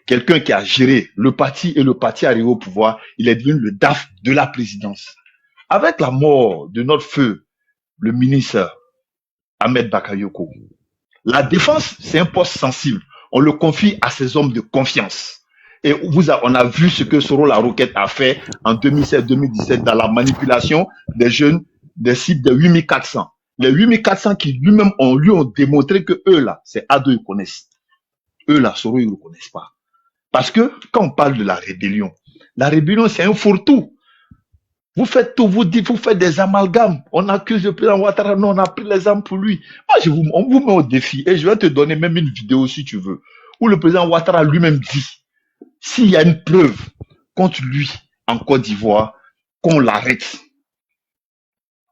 quelqu'un qui a géré le parti et le parti arrivé au pouvoir, il est devenu le DAF de la présidence. Avec la mort de notre feu, le ministre Ahmed Bakayoko, la défense, c'est un poste sensible. On le confie à ses hommes de confiance. Et on a vu ce que Soro La Roquette a fait en 2016-2017 dans la manipulation des jeunes, des cibles de 8400. Les 8400 qui lui-même lui ont démontré que eux là, c'est Ado, ils connaissent. Eux là, Soro, ils ne connaissent pas. Parce que quand on parle de la rébellion c'est un fourre-tout. Vous faites tout, vous faites des amalgames. On accuse le président Ouattara, non, on a pris les armes pour lui. Moi, on vous met au défi et je vais te donner même une vidéo si tu veux, où le président Ouattara lui-même dit, s'il y a une preuve contre lui en Côte d'Ivoire, qu'on l'arrête.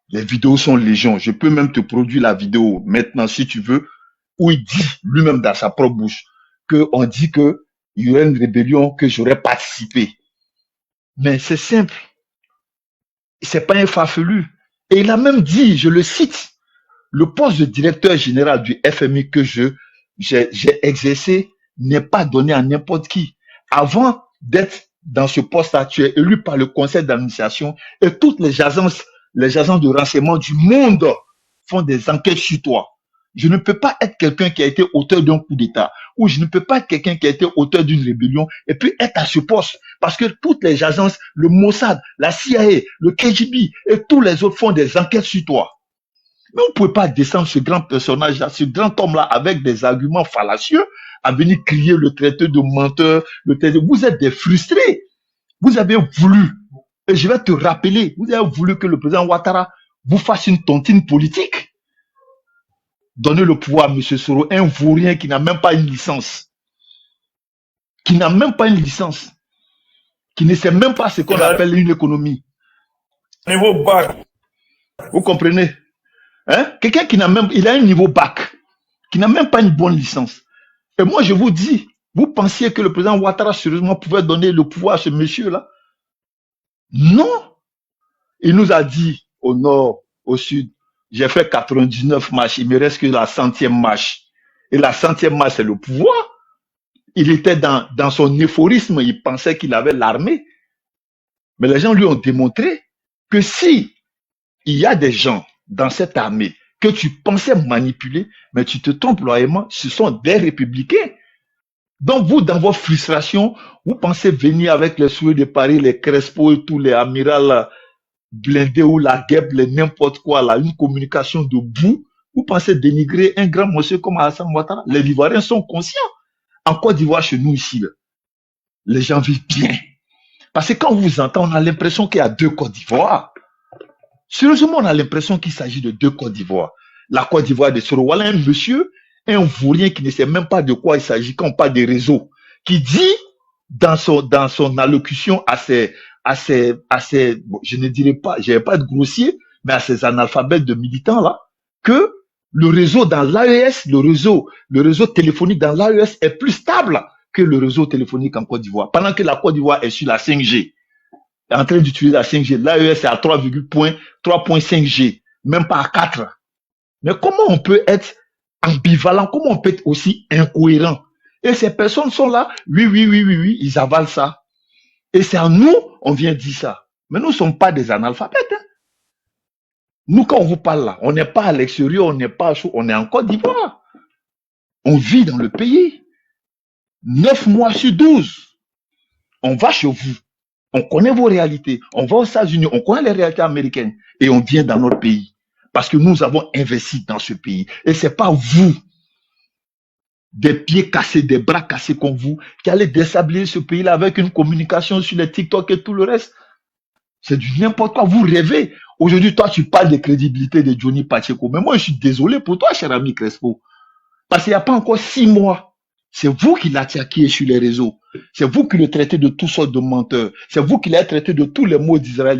Les vidéos sont légion. Je peux même te produire la vidéo maintenant si tu veux, où il dit lui-même dans sa propre bouche qu'on dit qu'il y aurait une rébellion, que j'aurais participé. Mais c'est simple. C'est pas un farfelu. Et il a même dit, je le cite, le poste de directeur général du FMI que j'ai exercé n'est pas donné à n'importe qui. Avant d'être dans ce poste-là, tu es élu par le conseil d'administration et toutes les agences de renseignement du monde font des enquêtes sur toi. Je ne peux pas être quelqu'un qui a été auteur d'un coup d'État ou je ne peux pas être quelqu'un qui a été auteur d'une rébellion et puis être à ce poste parce que toutes les agences, le Mossad, la CIA, le KGB et tous les autres font des enquêtes sur toi. Mais vous ne pouvez pas descendre ce grand personnage-là, ce grand homme-là avec des arguments fallacieux à venir crier le traité de menteur, vous êtes des frustrés. Vous avez voulu, et je vais te rappeler, vous avez voulu que le président Ouattara vous fasse une tontine politique. Donnez le pouvoir à M. Soro, un vaurien qui n'a même pas une licence. Qui n'a même pas une licence. Qui ne sait même pas ce qu'on appelle une économie. Niveau bac. Vous comprenez? Hein? Quelqu'un qui n'a même, il a un niveau bac, qui n'a même pas une bonne licence. Et moi, je vous dis, vous pensiez que le président Ouattara, sérieusement, pouvait donner le pouvoir à ce monsieur-là? Non. Il nous a dit, au nord, au sud, j'ai fait 99 marches, il me reste que la 100e marche. Et la 100e marche, c'est le pouvoir. Il était dans son euphorisme, il pensait qu'il avait l'armée. Mais les gens lui ont démontré que si il y a des gens dans cette armée que tu pensais manipuler, mais tu te trompes loyalement, ce sont des républicains. Donc vous, dans vos frustrations, vous pensez venir avec les souhaits de Paris, les Crespo et tous les amirals blindés ou la guêpe, les n'importe quoi, là, une communication de boue. Vous pensez dénigrer un grand monsieur comme Alassane Ouattara? Les Ivoiriens sont conscients. En Côte d'Ivoire, chez nous ici, là, les gens vivent bien. Parce que quand on vous entend, on a l'impression qu'il y a deux Côte d'Ivoire. Sérieusement, on a l'impression qu'il s'agit de deux Côte d'Ivoire. La Côte d'Ivoire de Soro, voilà un monsieur, un vaurien qui ne sait même pas de quoi il s'agit quand on parle des réseaux, qui dit dans son allocution à ses bon, je ne dirais pas, je vais pas être grossier, mais à ces analphabètes de militants là, que le réseau dans l'AES, le réseau téléphonique dans l'AES est plus stable que le réseau téléphonique en Côte d'Ivoire. Pendant que la Côte d'Ivoire est sur la 5G, est en train d'utiliser la 5G, l'AES est à 3.5G, même pas à 4. Mais comment on peut être ambivalent, comment on peut être aussi incohérent? Et ces personnes sont là, oui, ils avalent ça. Et c'est à nous, on vient dire ça. Mais nous ne sommes pas des analphabètes. Hein. Nous, quand on vous parle là, on n'est pas à l'extérieur, on n'est pas chaud, on est en Côte d'Ivoire. On vit dans le pays. 9 mois sur 12. On va chez vous. On connaît vos réalités. On va aux États-Unis, on connaît les réalités américaines. Et on vient dans notre pays. Parce que nous avons investi dans ce pays. Et c'est pas vous, des pieds cassés, des bras cassés comme vous, qui allez déstabiliser ce pays-là avec une communication sur les TikTok et tout le reste. C'est du n'importe quoi. Vous rêvez. Aujourd'hui, toi, tu parles de crédibilité de Johnny Pacheco. Mais moi, je suis désolé pour toi, cher ami Crespo. Parce qu'il n'y a pas encore 6 mois. C'est vous qui l'attaquiez sur les réseaux. C'est vous qui le traitez de toutes sortes de menteurs. C'est vous qui l'avez traité de tous les mots d'Israël.